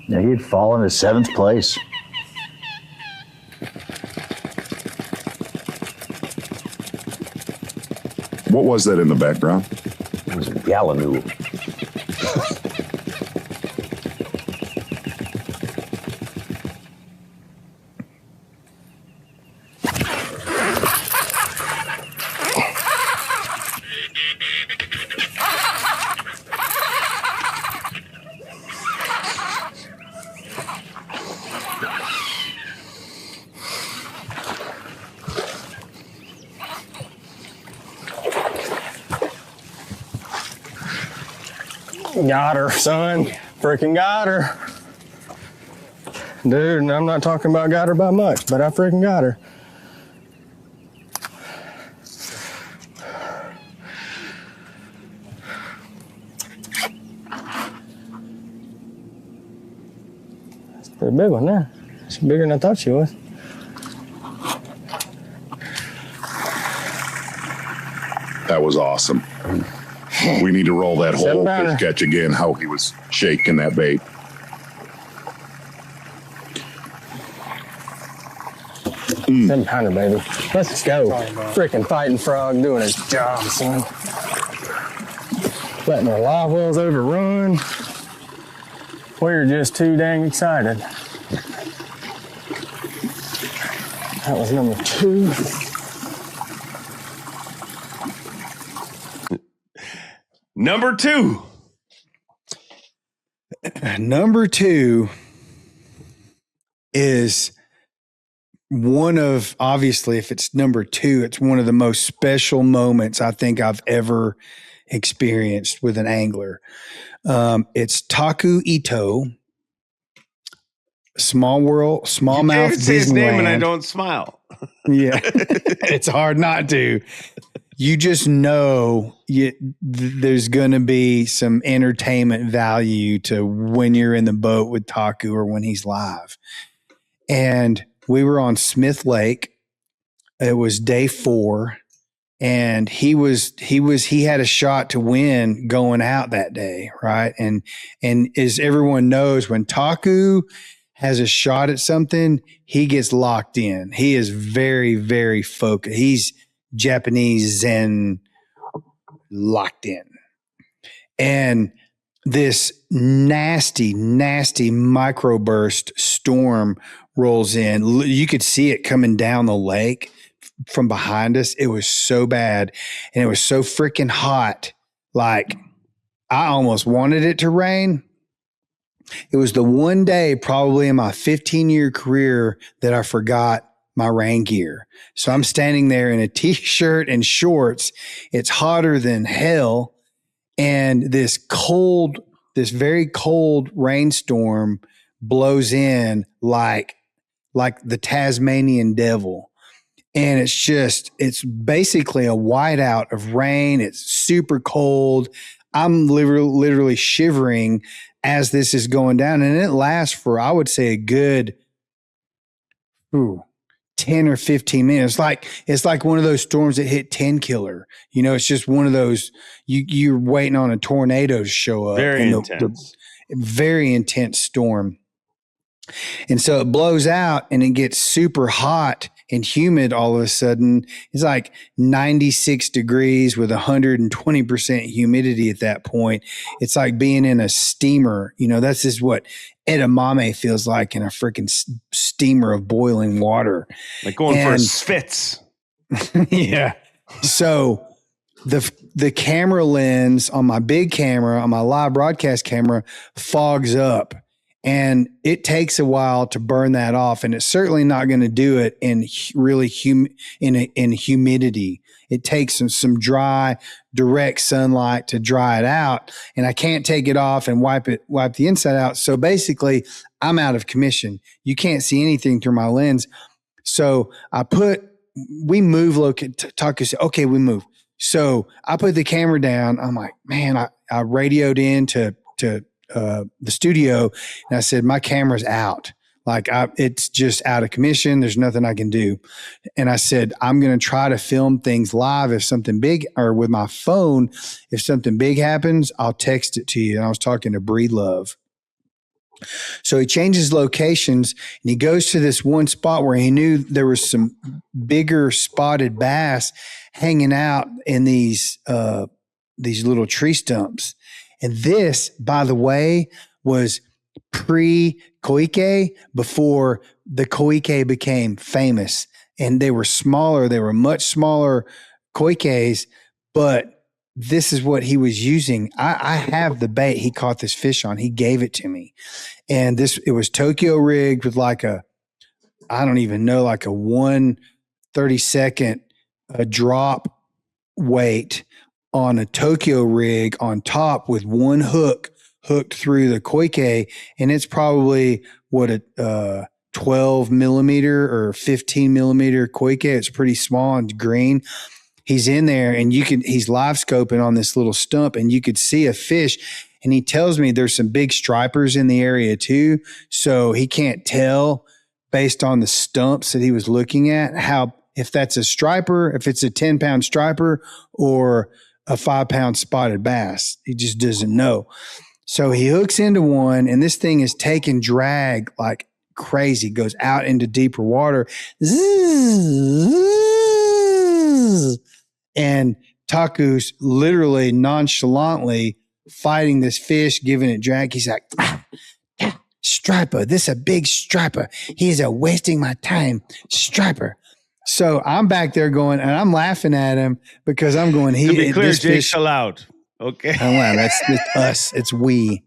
Now he'd fallen to 7th place. What was that in the background? It was a Gallinoo. Got her, son. Freaking got her. Dude, and I'm not talking about got her by much, but I freaking got her. That's a pretty big one there. She's bigger than I thought she was. That was awesome. We need to roll that whole 7-pounder. fish catch again, how he was shaking that bait. Mm. 7-pounder, baby. Let's go. Freaking fighting frog doing his job, son. Letting our live wells overrun. We're just too dang excited. That was number 2. Number 2. Number 2 is one of, obviously, if it's number 2, it's one of the most special moments I think I've ever experienced with an angler. It's Takumi Ito, smallmouth say his name and I Disneyland. don't smile. Yeah, it's hard not to. you just know there's going to be some entertainment value to when you're in the boat with Taku or when he's live. And we were on Smith Lake. It was day 4, and he had a shot to win going out that day, right? And as everyone knows, when Taku has a shot at something, he gets locked in. He is very, very focused. He's Japanese Zen locked in. And this nasty, nasty microburst storm rolls in. You could see it coming down the lake from behind us. It was so bad. And it was so freaking hot. Like, I almost wanted it to rain. It was the one day probably in my 15-year career that I forgot my rain gear. So I'm standing there in a t-shirt and shorts. It's hotter than hell. And this very cold rainstorm blows in like the Tasmanian devil. And it's basically a whiteout of rain. It's super cold. I'm literally shivering as this is going down. And it lasts for, I would say, a good 10 or 15 minutes. It's like one of those storms that hit 10 killer. You know, it's just one of those, you're waiting on a tornado to show up. Very intense. Very intense storm. And so it blows out and it gets super hot and humid all of a sudden. It's like 96 degrees with 120% humidity at that point. It's like being in a steamer. You know, that's just what edamame feels like in a freaking steamer of boiling water. Like going for a Svitz. Yeah. So the camera lens on my big camera, on my live broadcast camera, fogs up. And it takes a while to burn that off, and it's certainly not going to do it in really in humidity. It takes some dry, direct sunlight to dry it out, and I can't take it off and wipe the inside out. So basically, I'm out of commission. You can't see anything through my lens. So we move. Taku said, okay, we move. So I put the camera down. I'm like, man, I radioed in to the studio, and I said, my camera's out. Like it's just out of commission. There's nothing I can do. And I said, I'm going to try to film things live. If something big, or with my phone, if something big happens, I'll text it to you. And I was talking to Breed Love. So he changes locations and he goes to this one spot where he knew there was some bigger spotted bass hanging out in these little tree stumps. And this, by the way, was pre-Koike, before the Koike became famous. And they were smaller. They were much smaller Koikes, but this is what he was using. I have the bait he caught this fish on. He gave it to me. And it was Tokyo rigged with like a 1/32 drop weight on a Tokyo rig on top with one hook hooked through the Koike. And it's probably a 12 millimeter or 15 millimeter Koike. It's pretty small and green. He's in there and he's live scoping on this little stump and you could see a fish. And he tells me there's some big stripers in the area too. So he can't tell based on the stumps that he was looking at if that's a striper, if it's a 10-pound striper or a 5-pound spotted bass. He just doesn't know. So he hooks into one, and this thing is taking drag like crazy, goes out into deeper water. And Taku's literally nonchalantly fighting this fish, giving it drag. He's like, striper, this is a big striper. He's wasting my time. Striper. So I'm back there going, and I'm laughing at him because I'm going, to be clear, Jake's allowed. Okay. Oh, wow, that's us. It's we.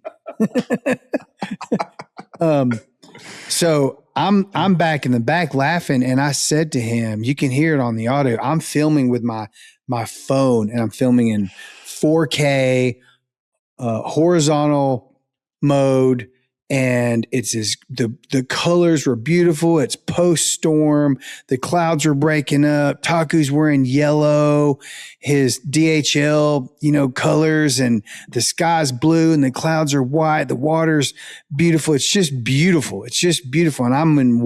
So I'm back in the back laughing, and I said to him, you can hear it on the audio. I'm filming with my phone, and I'm filming in 4K, horizontal mode, and the colors were beautiful. It's post storm. The clouds were breaking up. Taku's wearing yellow, his DHL, colors, and the sky's blue and the clouds are white. The water's beautiful. It's just beautiful. And I'm in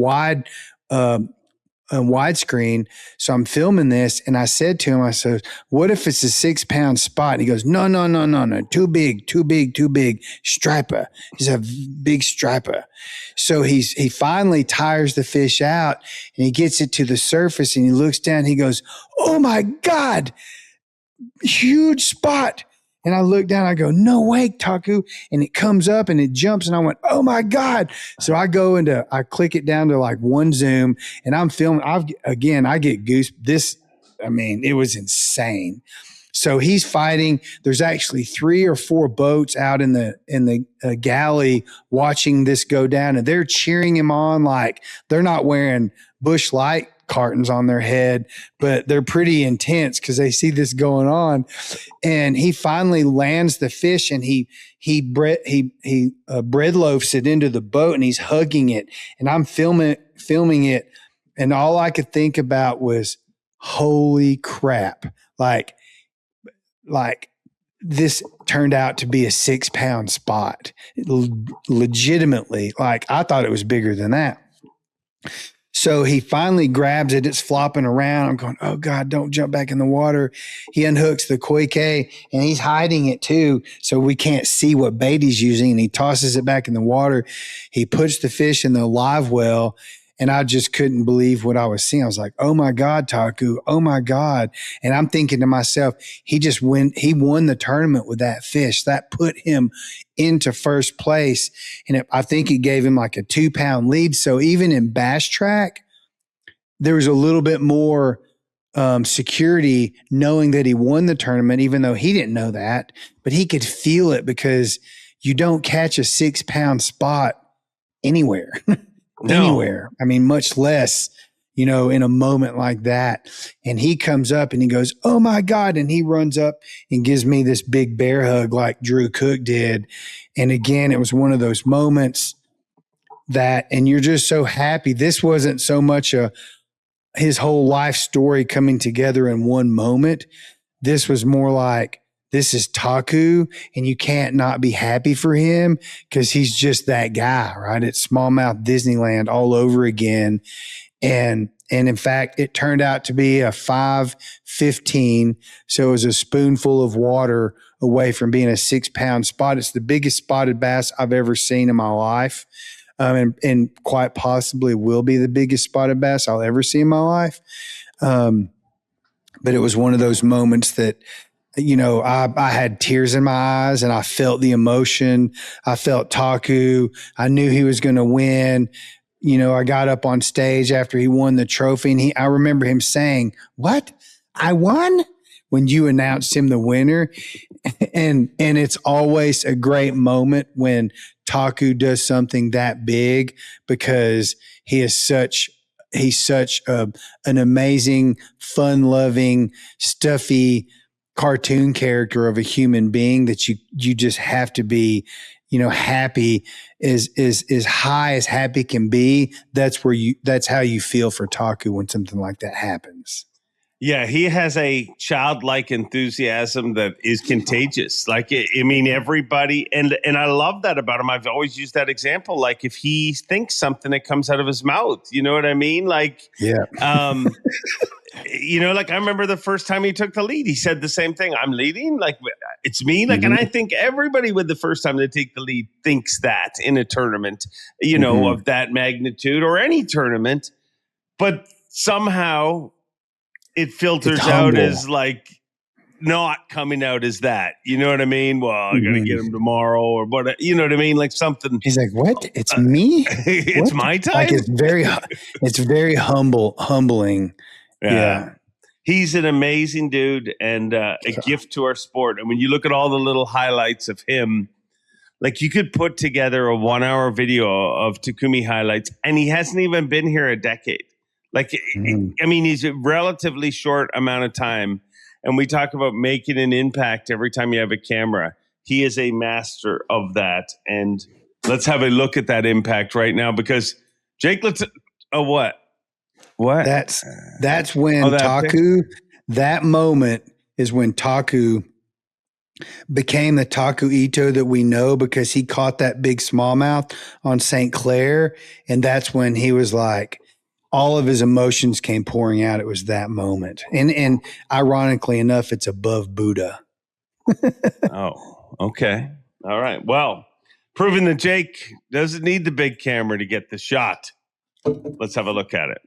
widescreen. So I'm filming this, and I said to him, I said, what if it's a 6-pound spot? And he goes, no. Too big. Striper. He's a big striper. So he finally tires the fish out, and he gets it to the surface, and he looks down, and he goes, oh my God, huge spot. And I look down, I go, no way, Taku. And it comes up and it jumps, and I went, oh my God. So I click it down to like one zoom, and I'm filming. I get goose. It was insane. So he's fighting. There's actually 3 or 4 boats out in the galley watching this go down, and they're cheering him on. Like, they're not wearing Busch Light cartons on their head, but they're pretty intense because they see this going on. And he finally lands the fish, and he bread loafs it into the boat, and he's hugging it, and I'm filming it. And all I could think about was, holy crap. Like this turned out to be a 6-pound spot. Legitimately. Like, I thought it was bigger than that. So he finally grabs it. It's flopping around. I'm going, oh God, don't jump back in the water. He unhooks the koike, and he's hiding it too, so we can't see what bait he's using. And he tosses it back in the water. He puts the fish in the live well, and I just couldn't believe what I was seeing. I was like, oh my God, Taku, oh my God. And I'm thinking to myself, he won the tournament with that fish. That put him into first place. And I think it gave him like a 2-pound lead. So even in Bass Track, there was a little bit more security knowing that he won the tournament, even though he didn't know that, but he could feel it because you don't catch a 6-pound spot anywhere. Anywhere. I mean, much less, in a moment like that. And he comes up and he goes, oh my God. And he runs up and gives me this big bear hug like Drew Cook did. And again, it was one of those moments and you're just so happy. This wasn't so much his whole life story coming together in one moment. This was more like, this is Taku, and you can't not be happy for him because he's just that guy, right? It's smallmouth Disneyland all over again. And in fact, it turned out to be a 5.15. So it was a spoonful of water away from being a 6-pound spot. It's the biggest spotted bass I've ever seen in my life. And quite possibly will be the biggest spotted bass I'll ever see in my life. But it was one of those moments that, I had tears in my eyes, and I felt the emotion. I felt Taku. I knew he was going to win. I got up on stage after he won the trophy, and I remember him saying, what? I won? When you announced him the winner. And it's always a great moment when Taku does something that big, because he's such an amazing, fun-loving, stuffy cartoon character of a human being that you just have to be, happy is high as happy can be. That's how you feel for Taku when something like that happens. Yeah, he has a childlike enthusiasm that is contagious. Like, everybody, and I love that about him. I've always used that example. Like, if he thinks something, it comes out of his mouth. You know what I mean? Like, yeah. Like, I remember the first time he took the lead, he said the same thing. I'm leading, like, it's me. Like, and I think everybody with the first time they take the lead thinks that in a tournament, of that magnitude or any tournament, but somehow it filters out as like not coming out as that. You know what I mean? Well, I got to get him tomorrow or what, you know what I mean? Like something. He's like, what? It's me? It's What? my time? Like, it's very humbling. Yeah. He's an amazing dude and a gift to our sport. And when you look at all the little highlights of him, like, you could put together a 1-hour video of Takumi highlights, and he hasn't even been here a decade. Like, he's a relatively short amount of time. And we talk about making an impact every time you have a camera. He is a master of that. And Let's have a look at that impact right now because Jake, what? What? That's when that moment is when Taku became the Taku Ito that we know because he caught that big smallmouth on St. Clair. And that's when he was like, all of his emotions came pouring out. It was that moment. And ironically enough, it's above Buddha. Oh, okay. All right. Well, proving that Jake doesn't need the big camera to get the shot. Let's have a look at it.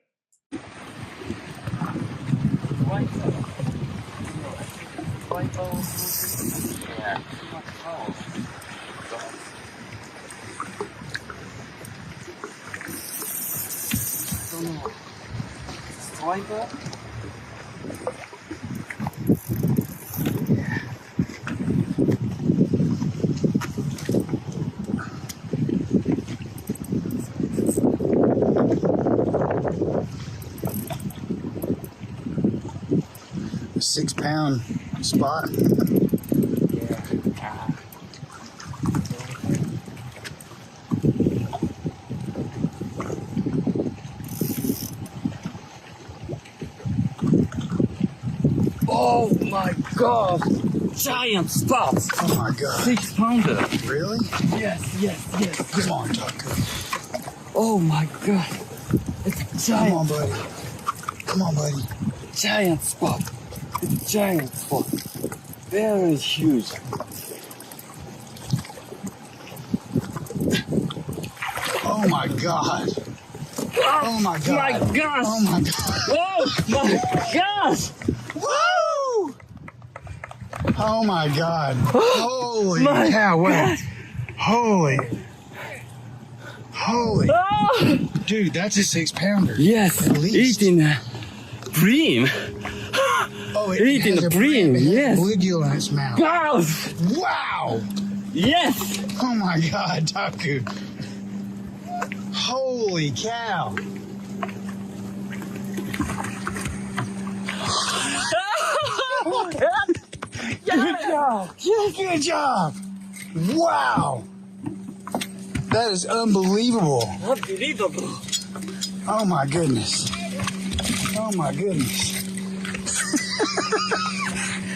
A 6-pound spot. Oh my God! Giant spots! Oh my God. 6-pounder! Really? Yes. Come on, Taku. Oh my God! It's a giant. Come on, buddy. Giant spot. It's a giant spot. Very huge. Oh my God. Oh my God. My gosh! Oh my God. Oh my gosh! Woo! Oh my God. Holy My cow. Wait. God. Holy. Oh! Dude, that's a 6-pounder. Yes, At least. eating a bream. Oh, eating has the a bream, it has yes. bluegill in its mouth. Wow. Yes! Oh my God, Taku. Holy cow. Good job. Wow. That is unbelievable. Unbelievable. Oh my goodness. Oh my goodness.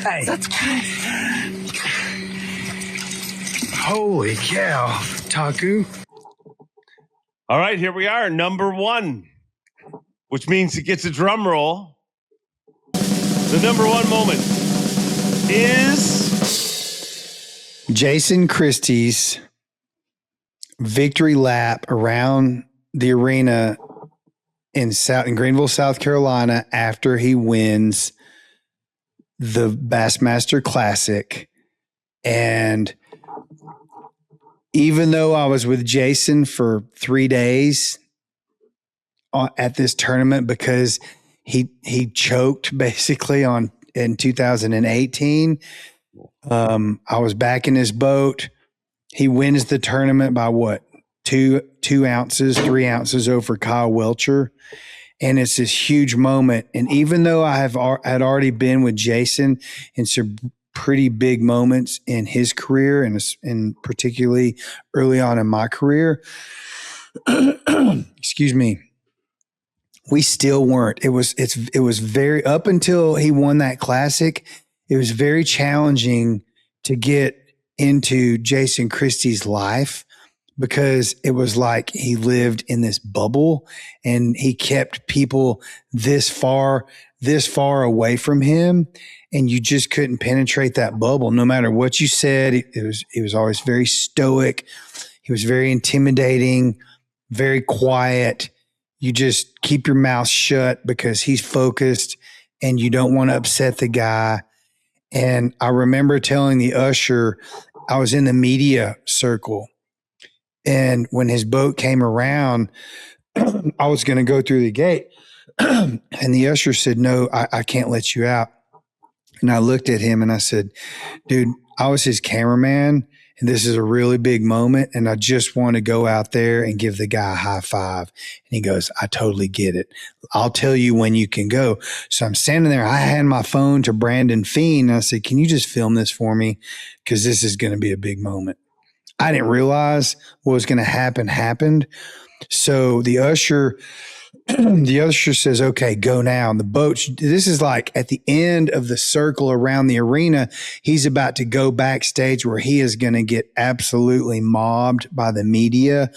Hey. That's crazy. Holy cow, Taku. All right, here we are, number 1, which means it gets a drum roll. The number 1 moment is Jason Christie's victory lap around the arena in Greenville, South Carolina, after he wins the Bassmaster Classic. And even though I was with Jason for 3 days at this tournament because he choked basically in 2018, I was back in his boat. He wins the tournament by what? 3 ounces over Kyle Welcher. And it's this huge moment. And even though I had already been with Jason in some pretty big moments in his career and particularly early on in my career, excuse me, we still weren't. It was very, up until he won that classic, it was very challenging to get into Jason Christie's life because it was like he lived in this bubble and he kept people this far away from him, and you just couldn't penetrate that bubble. No matter what you said, he was always very stoic. He was very intimidating, very quiet. You just keep your mouth shut because he's focused and you don't want to upset the guy. And I remember telling the usher, I was in the media circle, and when his boat came around, I was going to go through the gate. And the usher said, no, I can't let you out. And I looked at him and I said, dude, I was his cameraman and this is a really big moment. And I just want to go out there and give the guy a high five. And he goes, I totally get it. I'll tell you when you can go. So I'm standing there. I hand my phone to Brandon Fiend. And I said, can you just film this for me? Because this is going to be a big moment. I didn't realize what was going to happen happened. So the usher says, okay, go now. And the boat, this is like at the end of the circle around the arena. He's about to go backstage where he is going to get absolutely mobbed by the media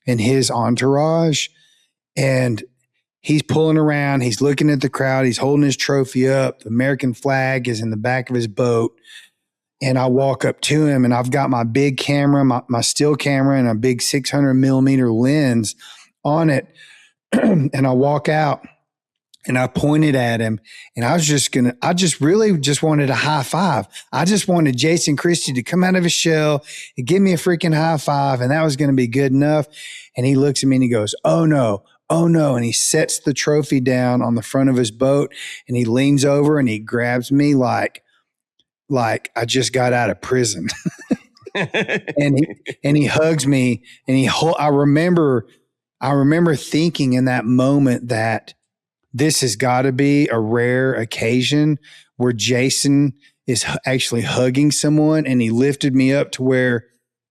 and his entourage. And he's pulling around. He's looking at the crowd. He's holding his trophy up. The American flag is in the back of his boat. And I walk up to him, and I've got my big camera, my still camera, and a big 600 millimeter lens on it. And I walk out, and I pointed at him, and I just really wanted a high five. I just wanted Jason Christie to come out of his shell and give me a freaking high five, and that was going to be good enough. And he looks at me and he goes, "Oh no. Oh no." And he sets the trophy down on the front of his boat, and he leans over and he grabs me like I just got out of prison. and he hugs me, and I remember thinking in that moment that this has got to be a rare occasion where Jason is actually hugging someone, and he lifted me up to where,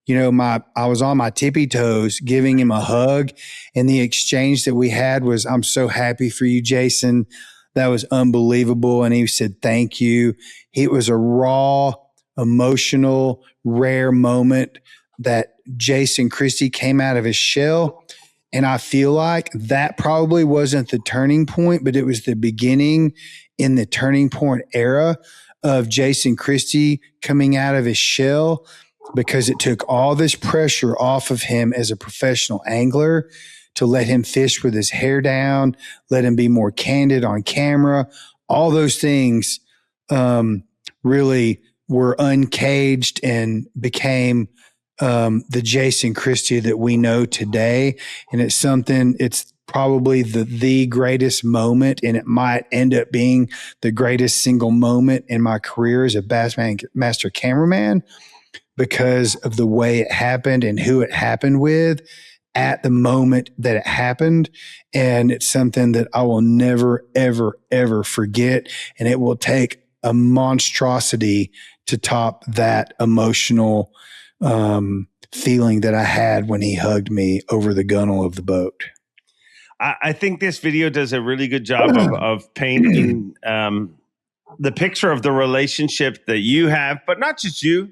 I was on my tippy toes giving him a hug. And the exchange that we had was, "I'm so happy for you, Jason. That was unbelievable." And he said, "Thank you." It was a raw, emotional, rare moment that Jason Christie came out of his shell. And I feel like that probably wasn't the turning point, but it was the beginning in the turning point era of Jason Christie coming out of his shell, because it took all this pressure off of him as a professional angler to let him fish with his hair down, let him be more candid on camera. All those things really were uncaged and became the Jason Christie that we know today. And it's probably the greatest moment, and it might end up being the greatest single moment in my career as a Bassmaster cameraman, because of the way it happened and who it happened with at the moment that it happened. And it's something that I will never, ever, ever forget. And it will take a monstrosity to top that emotional feeling that I had when he hugged me over the gunnel of the boat. I think this video does a really good job of painting the picture of the relationship that you have, but not just you.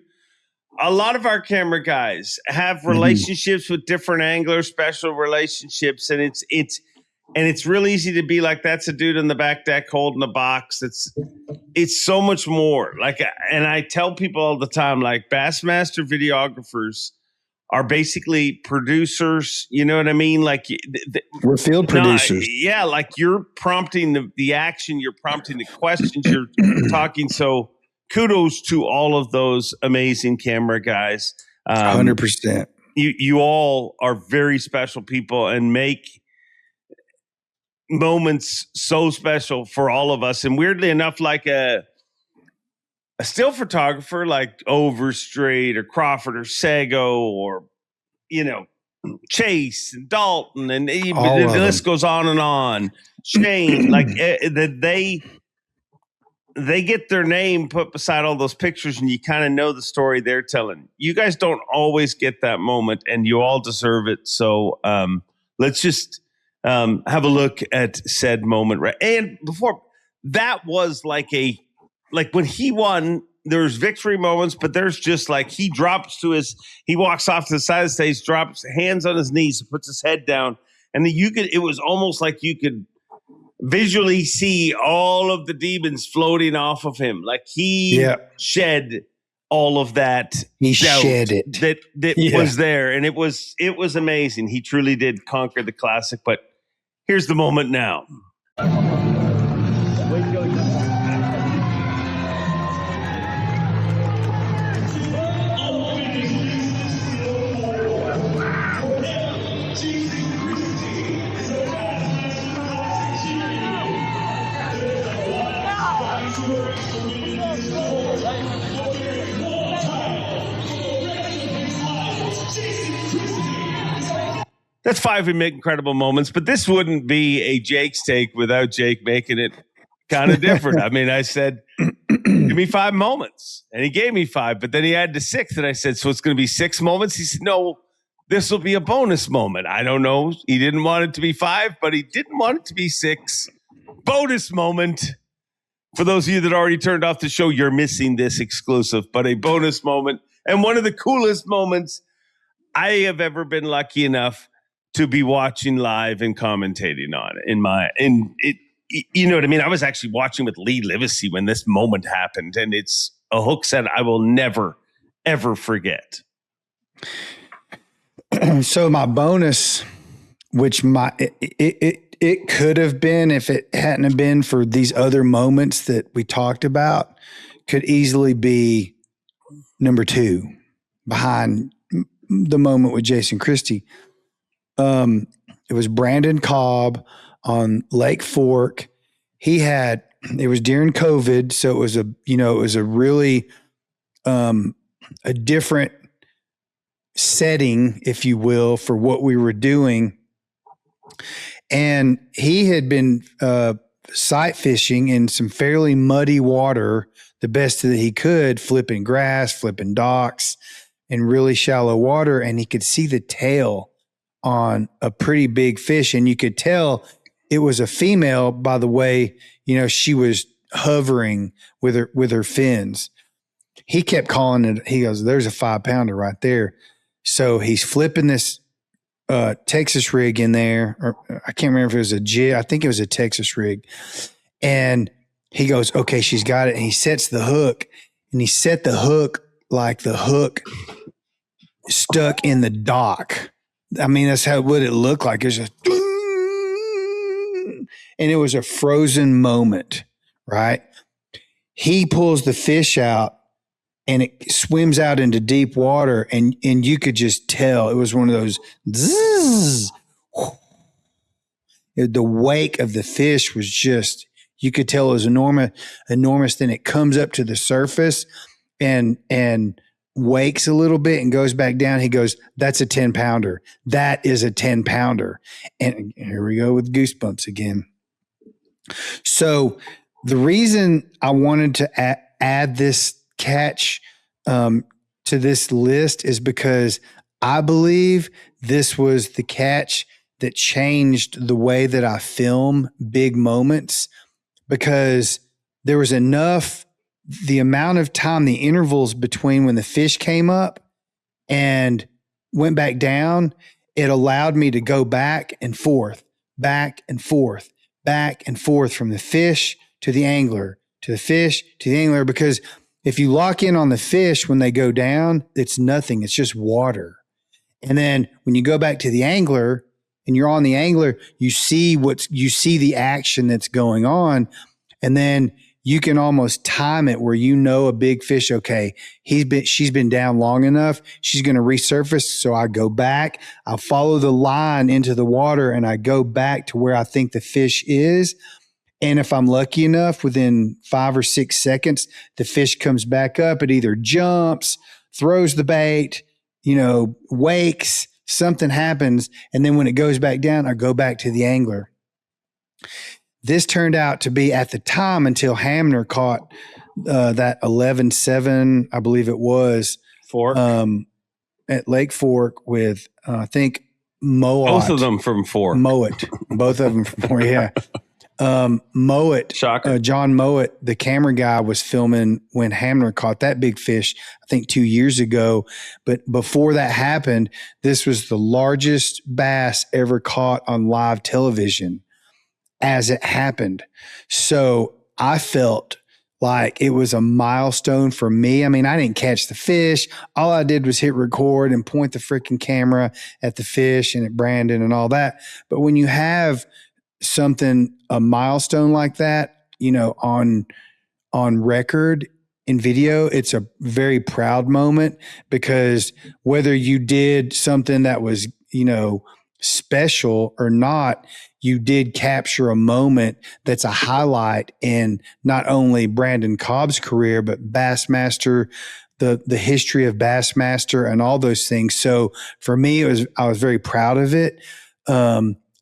A lot of our camera guys have relationships with different anglers, special relationships, and it's real easy to be like, that's a dude in the back deck holding a box. It's so much more. And I tell people all the time, like, Bassmaster videographers are basically producers. You know what I mean? Like, we're field producers. Yeah, like you're prompting the action, you're prompting the questions, you're talking. So kudos to all of those amazing camera guys. 100%. You all are very special people and make moments so special for all of us. And weirdly enough, like a still photographer like Overstreet or Crawford or Sego or, Chase and Dalton, and the list goes on and on. Shane, like they get their name put beside all those pictures, and you kind of know the story they're telling. You guys don't always get that moment, and you all deserve it. So let's just have a look at said moment. Right. And before that was like when he won, there's victory moments, but there's just like he walks off to the side of the stage, drops hands on his knees, puts his head down. And then it was almost like you could visually see all of the demons floating off of him. Like he shed all of that. He shed it. That was there. And it was amazing. He truly did conquer the classic, but here's the moment now. That's 5 incredible moments, but this wouldn't be a Jake's take without Jake making it kind of different. I mean, I said, give me 5 moments. And he gave me 5, but then he added the 6th. And I said, so it's going to be 6 moments? He said, no, this will be a bonus moment. I don't know. He didn't want it to be 5, but he didn't want it to be 6. Bonus moment. For those of you that already turned off the show, you're missing this exclusive, but a bonus moment. And one of the coolest moments I have ever been lucky enough to be watching live and commentating on. You know what I mean? I was actually watching with Lee Livesay when this moment happened, and it's a hook set I will never, ever forget. So my bonus, which it could have been if it hadn't have been for these other moments that we talked about, could easily be number 2 behind the moment with Jason Christie. It was Brandon Cobb on Lake Fork. It was during COVID. So it was a really, a different setting, if you will, for what we were doing. And he had been, sight fishing in some fairly muddy water, the best that he could, flipping grass, flipping docks in really shallow water. And he could see the tail on a pretty big fish. And you could tell it was a female by the way, she was hovering with her fins. He kept calling it. He goes, there's a 5-pounder right there. So he's flipping this Texas rig in there, or I can't remember if it was a jig. I think it was a Texas rig. And he goes, okay, she's got it. And he sets the hook, and he set the hook like the hook stuck in the dock. I mean, that's what it looked like. It was just, and it was a frozen moment, right? He pulls the fish out, and it swims out into deep water, and you could just tell it was one of those zzz. The wake of the fish was just, you could tell it was enormous. Then it comes up to the surface and wakes a little bit and goes back down. He goes, that's a 10-pounder. That is a 10-pounder. And here we go with goosebumps again. So the reason I wanted to add this catch to this list is because I believe this was the catch that changed the way that I film big moments, because there was the amount of time, the intervals between when the fish came up and went back down, it allowed me to go back and forth from the fish to the angler, to the fish, to the angler, because if you lock in on the fish when they go down, it's nothing. It's just water. And then when you go back to the angler and you're on the angler, you see the action that's going on. And then you can almost time it where a big fish, okay, she's been down long enough. She's going to resurface. So I go back, I follow the line into the water, and I go back to where I think the fish is. And if I'm lucky enough, within 5 or 6 seconds, the fish comes back up. It either jumps, throws the bait, wakes, something happens. And then when it goes back down, I go back to the angler. This turned out to be, at the time, until Hamner caught that 11-7, I believe it was, Fork. At Lake Fork with, I think, Mowat. Both of them from Fork. Mowat. Both of them from Fork, yeah. Mowat, John Mowat, the camera guy, was filming when Hamner caught that big fish, I think 2 years ago. But before that happened, this was the largest bass ever caught on live television as it happened. So I felt like it was a milestone for me. I mean, I didn't catch the fish. All I did was hit record and point the freaking camera at the fish and at Brandon and all that. But when you have a milestone like that, on record in video, it's a very proud moment, because whether you did something that was, special or not, you did capture a moment that's a highlight in not only Brandon Cobb's career, but Bassmaster, the history of Bassmaster and all those things. So for me, I was very proud of it.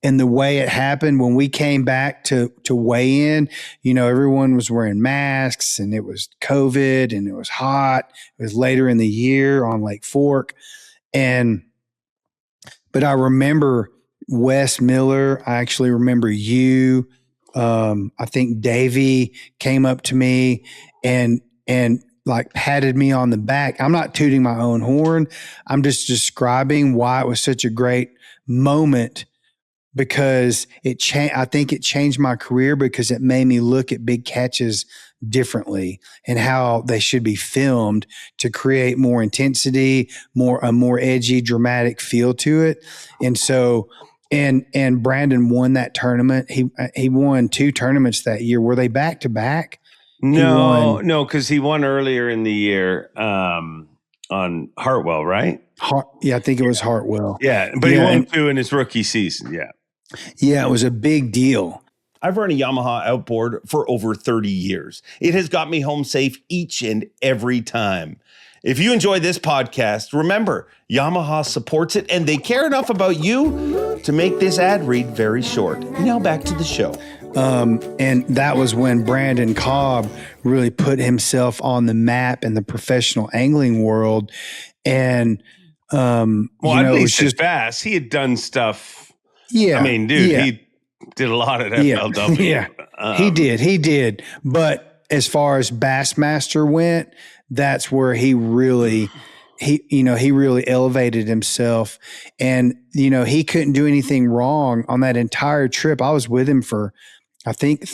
and the way it happened when we came back to weigh in, everyone was wearing masks and it was COVID and it was hot. It was later in the year on Lake Fork. But I remember Wes Miller. I actually remember you. I think Davey came up to me and like patted me on the back. I'm not tooting my own horn. I'm just describing why it was such a great moment, because I think it changed my career because it made me look at big catches differently and how they should be filmed to create more intensity, a more edgy, dramatic feel to it. And so, and Brandon won that tournament. He won 2 tournaments that year. Were they back to back? No, because he won earlier in the year on Hartwell, right? I think it was Hartwell. Yeah, but he won 2 in his rookie season. Yeah. Yeah, it was a big deal. I've run a Yamaha outboard for over 30 years. It has got me home safe each and every time. If you enjoy this podcast, remember, Yamaha supports it and they care enough about you to make this ad read very short. Now back to the show. And that was when Brandon Cobb really put himself on the map in the professional angling world. And, at least just Bass, he had done stuff. Yeah. I mean, dude, he did a lot at FLW. Yeah, he did. But as far as Bassmaster went, that's where he really elevated himself. And, he couldn't do anything wrong on that entire trip. I was with him for, I think,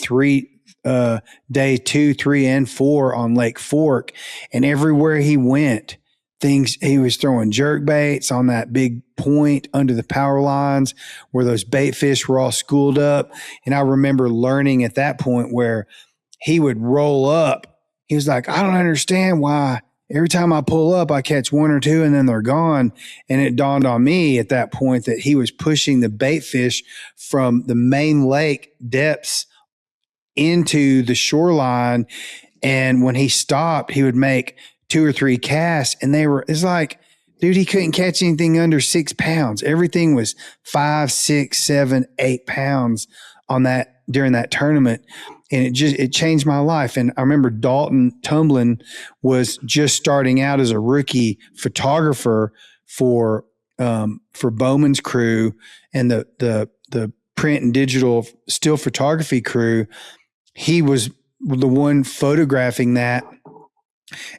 day 2, 3, and 4 on Lake Fork. And everywhere he went, he was throwing jerk baits on that big point under the power lines where those bait fish were all schooled up. And I remember learning at that point where he would roll up. He was like, I don't understand why every time I pull up, I catch 1 or 2 and then they're gone. And it dawned on me at that point that he was pushing the bait fish from the main lake depths into the shoreline. And when he stopped, he would make 2 or 3 casts, and it's like, dude, he couldn't catch anything under 6 pounds. Everything was 5, 6, 7, 8 pounds on that during that tournament. And it changed my life. And I remember Dalton Tumblin was just starting out as a rookie photographer for Bowman's crew and the print and digital still photography crew. He was the one photographing that.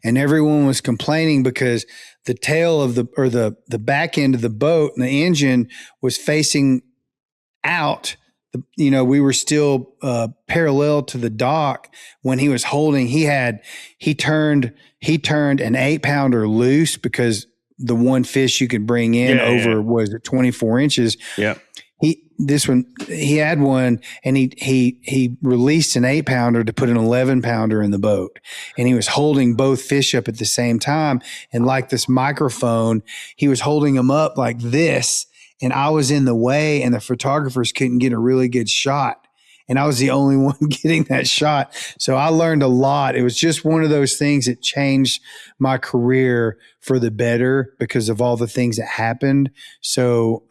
And everyone was complaining because the tail of the back end of the boat and the engine was facing out. We were still parallel to the dock when he was holding. He turned an 8-pounder loose because the one fish you could bring in was 24 inches. Yeah. He had one, and he released an 8-pounder to put an 11-pounder in the boat, and he was holding both fish up at the same time. And like this microphone, he was holding them up like this, and I was in the way, and the photographers couldn't get a really good shot. And I was the only one getting that shot. So I learned a lot. It was just one of those things that changed my career for the better because of all the things that happened. So,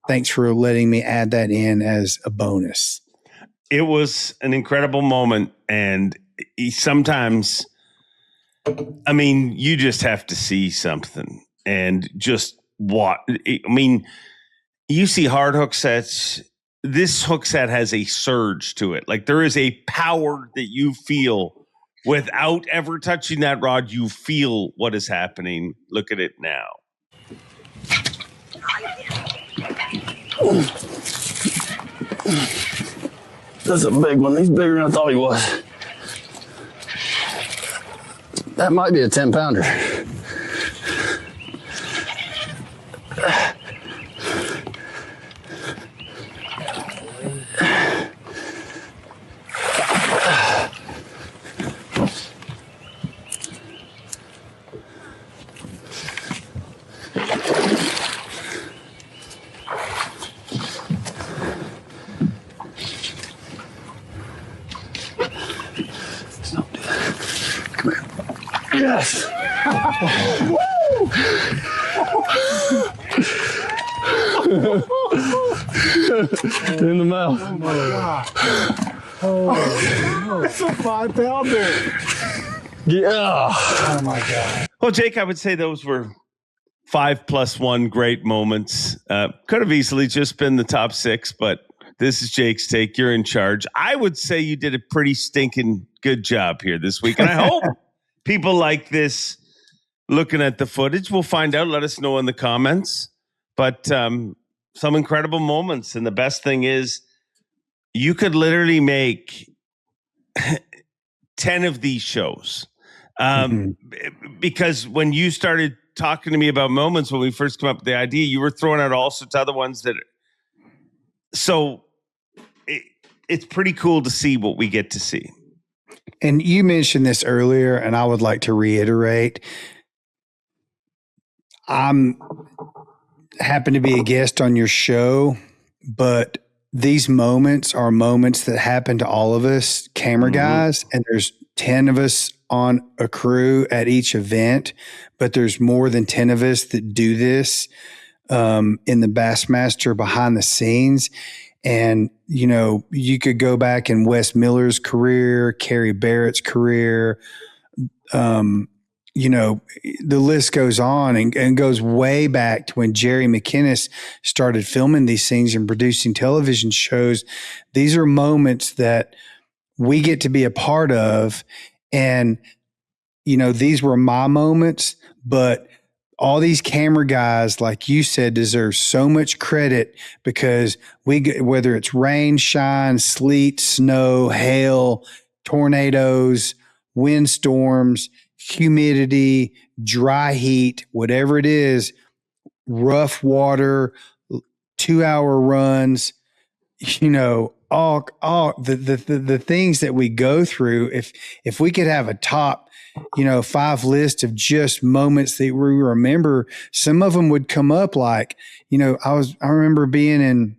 thanks for letting me add that in as a bonus. It was an incredible moment. And sometimes, you just have to see something and just you see hard hook sets. This hook set has a surge to it. Like there is a power that you feel without ever touching that rod. You feel what is happening. Look at it now. That's a big one. He's bigger than I thought he was. That might be a 10-pounder. Yes. In the mouth. Oh my God. Oh, it's a 5-pounder. Yeah. Oh my God. Well, Jake, I would say those were 5+1 great moments. Could have easily just been the top 6, but this is Jake's take. You're in charge. I would say you did a pretty stinking good job here this week. And I hope people like this looking at the footage. We'll find out. Let us know in the comments. But some incredible moments. And the best thing is you could literally make 10 of these shows. Because when you started talking to me about moments when we first came up with the idea, you were throwing out all sorts of other ones it's pretty cool to see what we get to see. And you mentioned this earlier, and I would like to reiterate. I'm happen to be a guest on your show, but these moments are moments that happen to all of us camera guys, and there's 10 of us on a crew at each event, but there's more than 10 of us that do this in the Bassmaster behind the scenes. And, you know, you could go back in Wes Miller's career, Carrie Barrett's career, you know, the list goes on and goes way back to when Jerry McInnes started filming these things and producing television shows. These are moments that we get to be a part of. And, you know, these were my moments, but all these camera guys, like you said, deserve so much credit because whether it's rain, shine, sleet, snow, hail, tornadoes, windstorms, humidity, dry heat, whatever it is, rough water, 2-hour runs, you know, all the things that we go through. If we could have a top, you know, 5 list of just moments that we remember, some of them would come up like, you know, I remember being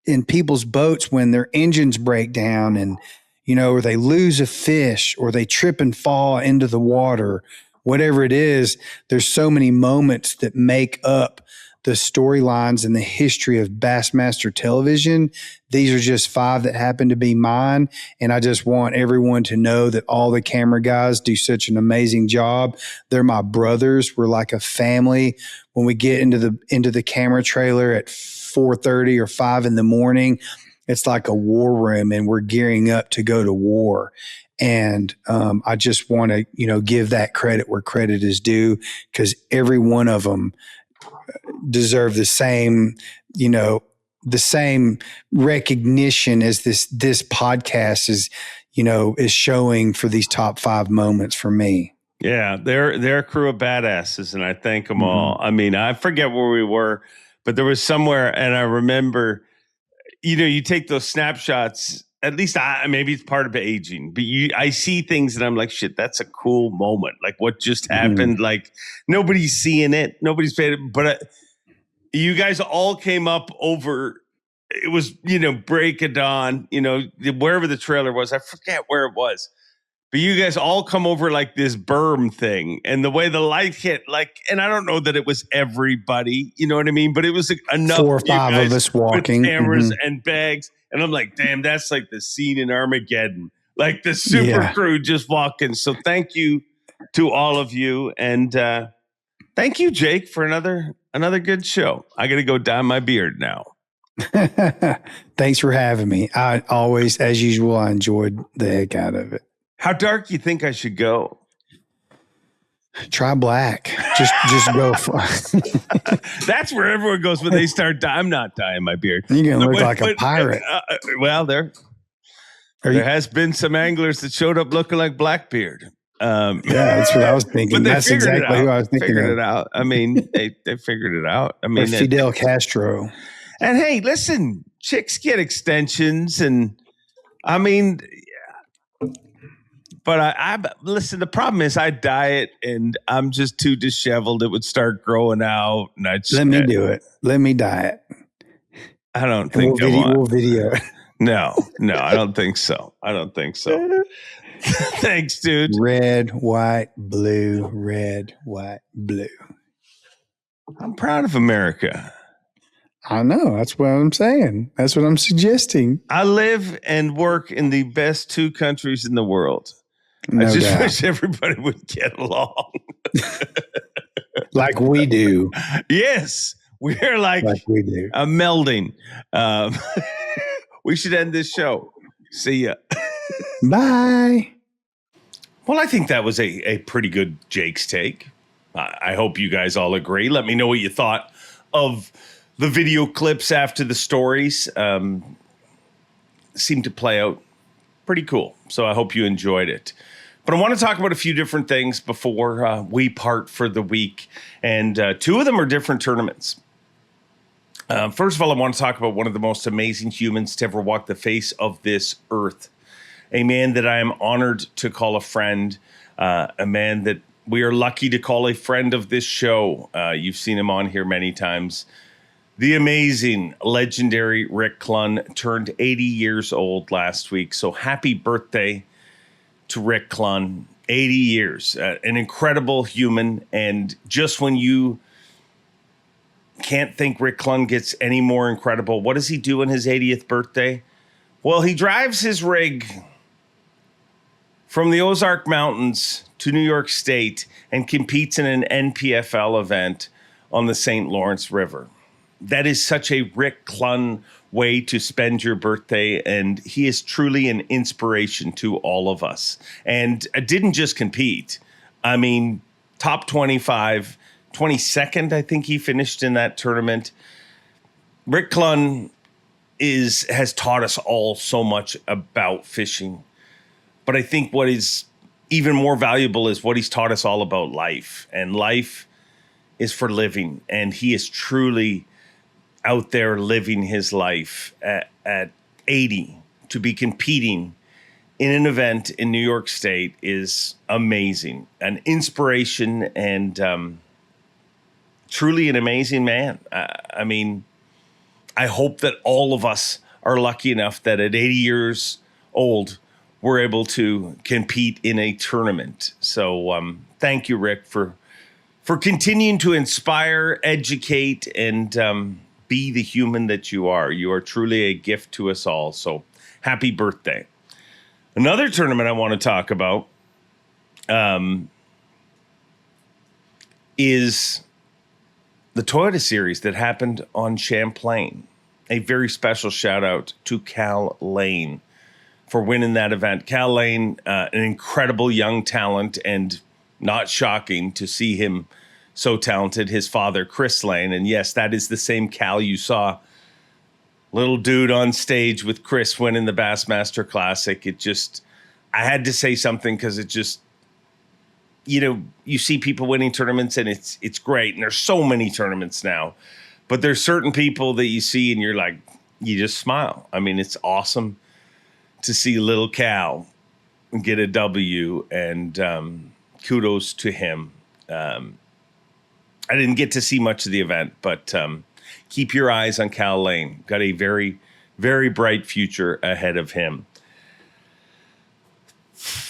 in people's boats when their engines break down and, you know, or they lose a fish or they trip and fall into the water, whatever it is. There's so many moments that make up the storylines and the history of Bassmaster television. These are just 5 that happen to be mine. And I just want everyone to know that all the camera guys do such an amazing job. They're my brothers. We're like a family. When we get into the camera trailer at 4:30 or 5 in the morning, it's like a war room and we're gearing up to go to war. And I just want to, you know, give that credit where credit is due, because every one of them deserve the same, you know, the same recognition as this podcast is, you know, is showing for these top 5 moments for me. Yeah, they're a crew of badasses, and I thank them all. I mean, I forget where we were, but there was somewhere, and I remember, you know, you take those snapshots. At least maybe it's part of aging, but I see things and I'm like, shit, that's a cool moment. Like what just happened? Like nobody's seeing it. Nobody's paid it. But you guys all came up over, it was, you know, break of dawn, you know, wherever the trailer was. I forget where it was. But you guys all come over like this berm thing, and the way the light hit, like, and I don't know that it was everybody, you know what I mean? But it was enough 4 or 5 of us walking, with cameras and bags. And I'm like, damn, that's like the scene in Armageddon, like the super crew just walking. So thank you to all of you, and thank you, Jake, for another good show. I got to go dye my beard now. Thanks for having me. I always, as usual, I enjoyed the heck out of it. How dark you think I should go? Try black. Just go. That's where everyone goes when they start. I'm not dyeing my beard. You're gonna look like a pirate. Well, there has been some anglers that showed up looking like Blackbeard. Yeah, that's what I was thinking. That's exactly who I was thinking. Figured it out. I mean, they figured it out. I mean, Fidel Castro. And hey, listen, chicks get extensions, and I mean. But I listen, the problem is I dye it and I'm just too disheveled. It would start growing out. And let me do it. Let me dye it. I don't think we'll video. No, I don't think so. Thanks, dude. Red, white, blue, red, white, blue. I'm proud of America. I know. That's what I'm saying. That's what I'm suggesting. I live and work in the best 2 countries in the world. No I just doubt. wish everybody would get along. Like we do. Yes, we're like we do. a melding. We should end this show. See ya. Bye. Well, I think that was a pretty good Jake's take. I hope you guys all agree. Let me know what you thought of the video clips after the stories. Seemed to play out pretty cool. So I hope you enjoyed it. But I want to talk about a few different things before we part for the week. And 2 of them are different tournaments. First of all, I want to talk about one of the most amazing humans to ever walk the face of this earth. A man that I am honored to call a friend. A man that we are lucky to call a friend of this show. You've seen him on here many times. The amazing, legendary Rick Clunn turned 80 years old last week. So happy birthday to Rick Clunn. 80 years. An incredible human. And just when you can't think Rick Clunn gets any more incredible, what does he do on his 80th birthday? Well, he drives his rig from the Ozark Mountains to New York State and competes in an NPFL event on the St. Lawrence River. That is such a Rick Clunn way to spend your birthday, and he is truly an inspiration to all of us. And didn't just compete. I mean, top 25, 22nd, I think he finished in that tournament. Rick Clunn has taught us all so much about fishing. But I think what is even more valuable is what he's taught us all about life. And life is for living. And he is truly out there living his life at 80. To be competing in an event in New York State is amazing. An inspiration and truly an amazing man. I mean, I hope that all of us are lucky enough that at 80 years old, we're able to compete in a tournament. So thank you, Rick, for continuing to inspire, educate, and be the human that you are. You are truly a gift to us all. So happy birthday. Another tournament I want to talk about is the Toyota Series that happened on Champlain. A very special shout out to Cal Lane for winning that event. Cal Lane, an incredible young talent, and not shocking to see him so talented. His father, Chris Lane, and yes, that is the same Cal you saw. Little dude on stage with Chris winning the Bassmaster Classic. I had to say something because it just, you see people winning tournaments and it's great. And there's so many tournaments now, but there's certain people that you see and you're like, you just smile. I mean, it's awesome to see little Cal get a W, and kudos to him. I didn't get to see much of the event, but keep your eyes on Cal Lane. Got a very, very bright future ahead of him.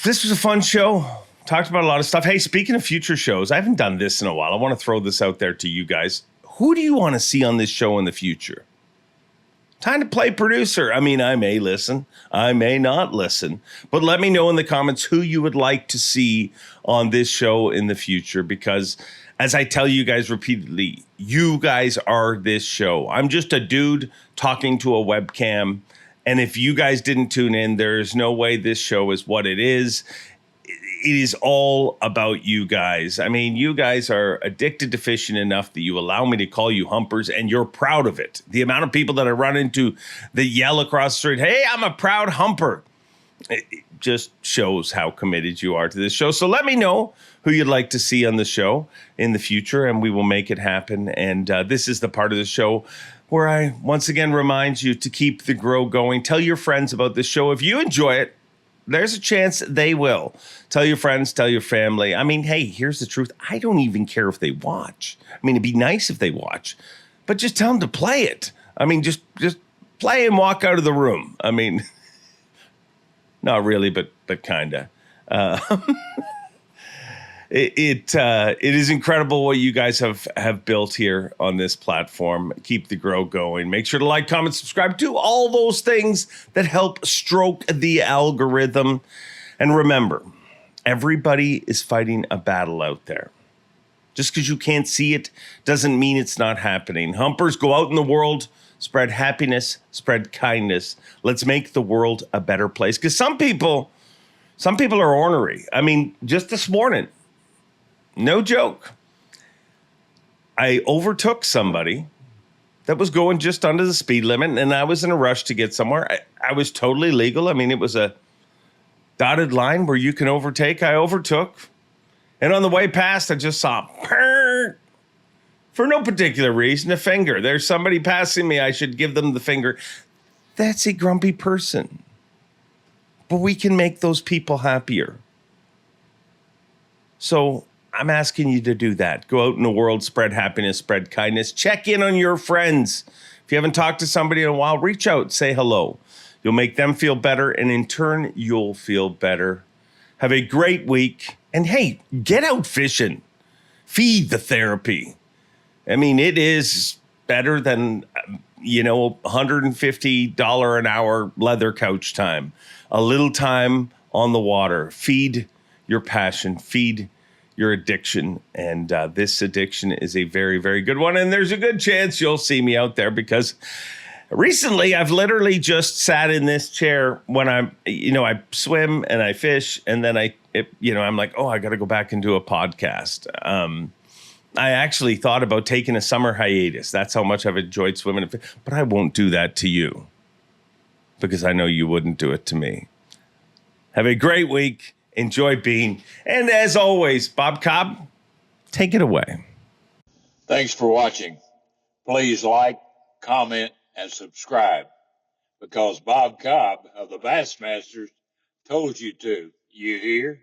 This was a fun show. Talked about a lot of stuff. Hey, speaking of future shows, I haven't done this in a while. I want to throw this out there to you guys. Who do you want to see on this show in the future? Time to play producer. I mean, I may listen. I may not listen. But let me know in the comments who you would like to see on this show in the future. Because as I tell you guys repeatedly, you guys are this show. I'm just a dude talking to a webcam. And if you guys didn't tune in, there's no way this show is what it is. It is all about you guys. I mean, you guys are addicted to fishing enough that you allow me to call you humpers, and you're proud of it. The amount of people that I run into that yell across the street, hey, I'm a proud humper. It just shows how committed you are to this show. So let me know who you'd like to see on the show in the future, and we will make it happen. And this is the part of the show where I once again remind you to keep the grow going. Tell your friends about this show. If you enjoy it, there's a chance they will. Tell your friends, tell your family. I mean, hey, here's the truth. I don't even care if they watch. I mean, it'd be nice if they watch, but just tell them to play it. I mean, just play and walk out of the room. I mean, not really, but kind of. it is incredible what you guys have built here on this platform. Keep the grow going. Make sure to like, comment, subscribe, do all those things that help stroke the algorithm. And remember, everybody is fighting a battle out there. Just because you can't see it doesn't mean it's not happening. Humpers, go out in the world, spread happiness, spread kindness. Let's make the world a better place. Because some people are ornery. I mean, just this morning, no joke, I overtook somebody that was going just under the speed limit, and I was in a rush to get somewhere. I was totally legal. I mean, it was a dotted line where you can overtake. I overtook. And on the way past, I just saw, for no particular reason, a finger. There's somebody passing me. I should give them the finger. That's a grumpy person. But we can make those people happier. So I'm asking you to do that. Go out in the world, spread happiness, spread kindness. Check in on your friends. If you haven't talked to somebody in a while, reach out, say hello. You'll make them feel better, and in turn, you'll feel better. Have a great week. And hey, get out fishing. Feed the therapy. I mean, it is better than, $150 an hour leather couch time. A little time on the water. Feed your passion. Feed your addiction. And this addiction is a very, very good one. And there's a good chance you'll see me out there, because recently I've literally just sat in this chair when I swim and I fish, and then I'm like, oh, I got to go back and do a podcast. I actually thought about taking a summer hiatus. That's how much I've enjoyed swimming. But I won't do that to you, because I know you wouldn't do it to me. Have a great week. Enjoy being. And as always, Bob Cobb, take it away. Thanks for watching. Please like, comment, and subscribe, because Bob Cobb of the Bassmasters told you to. You hear?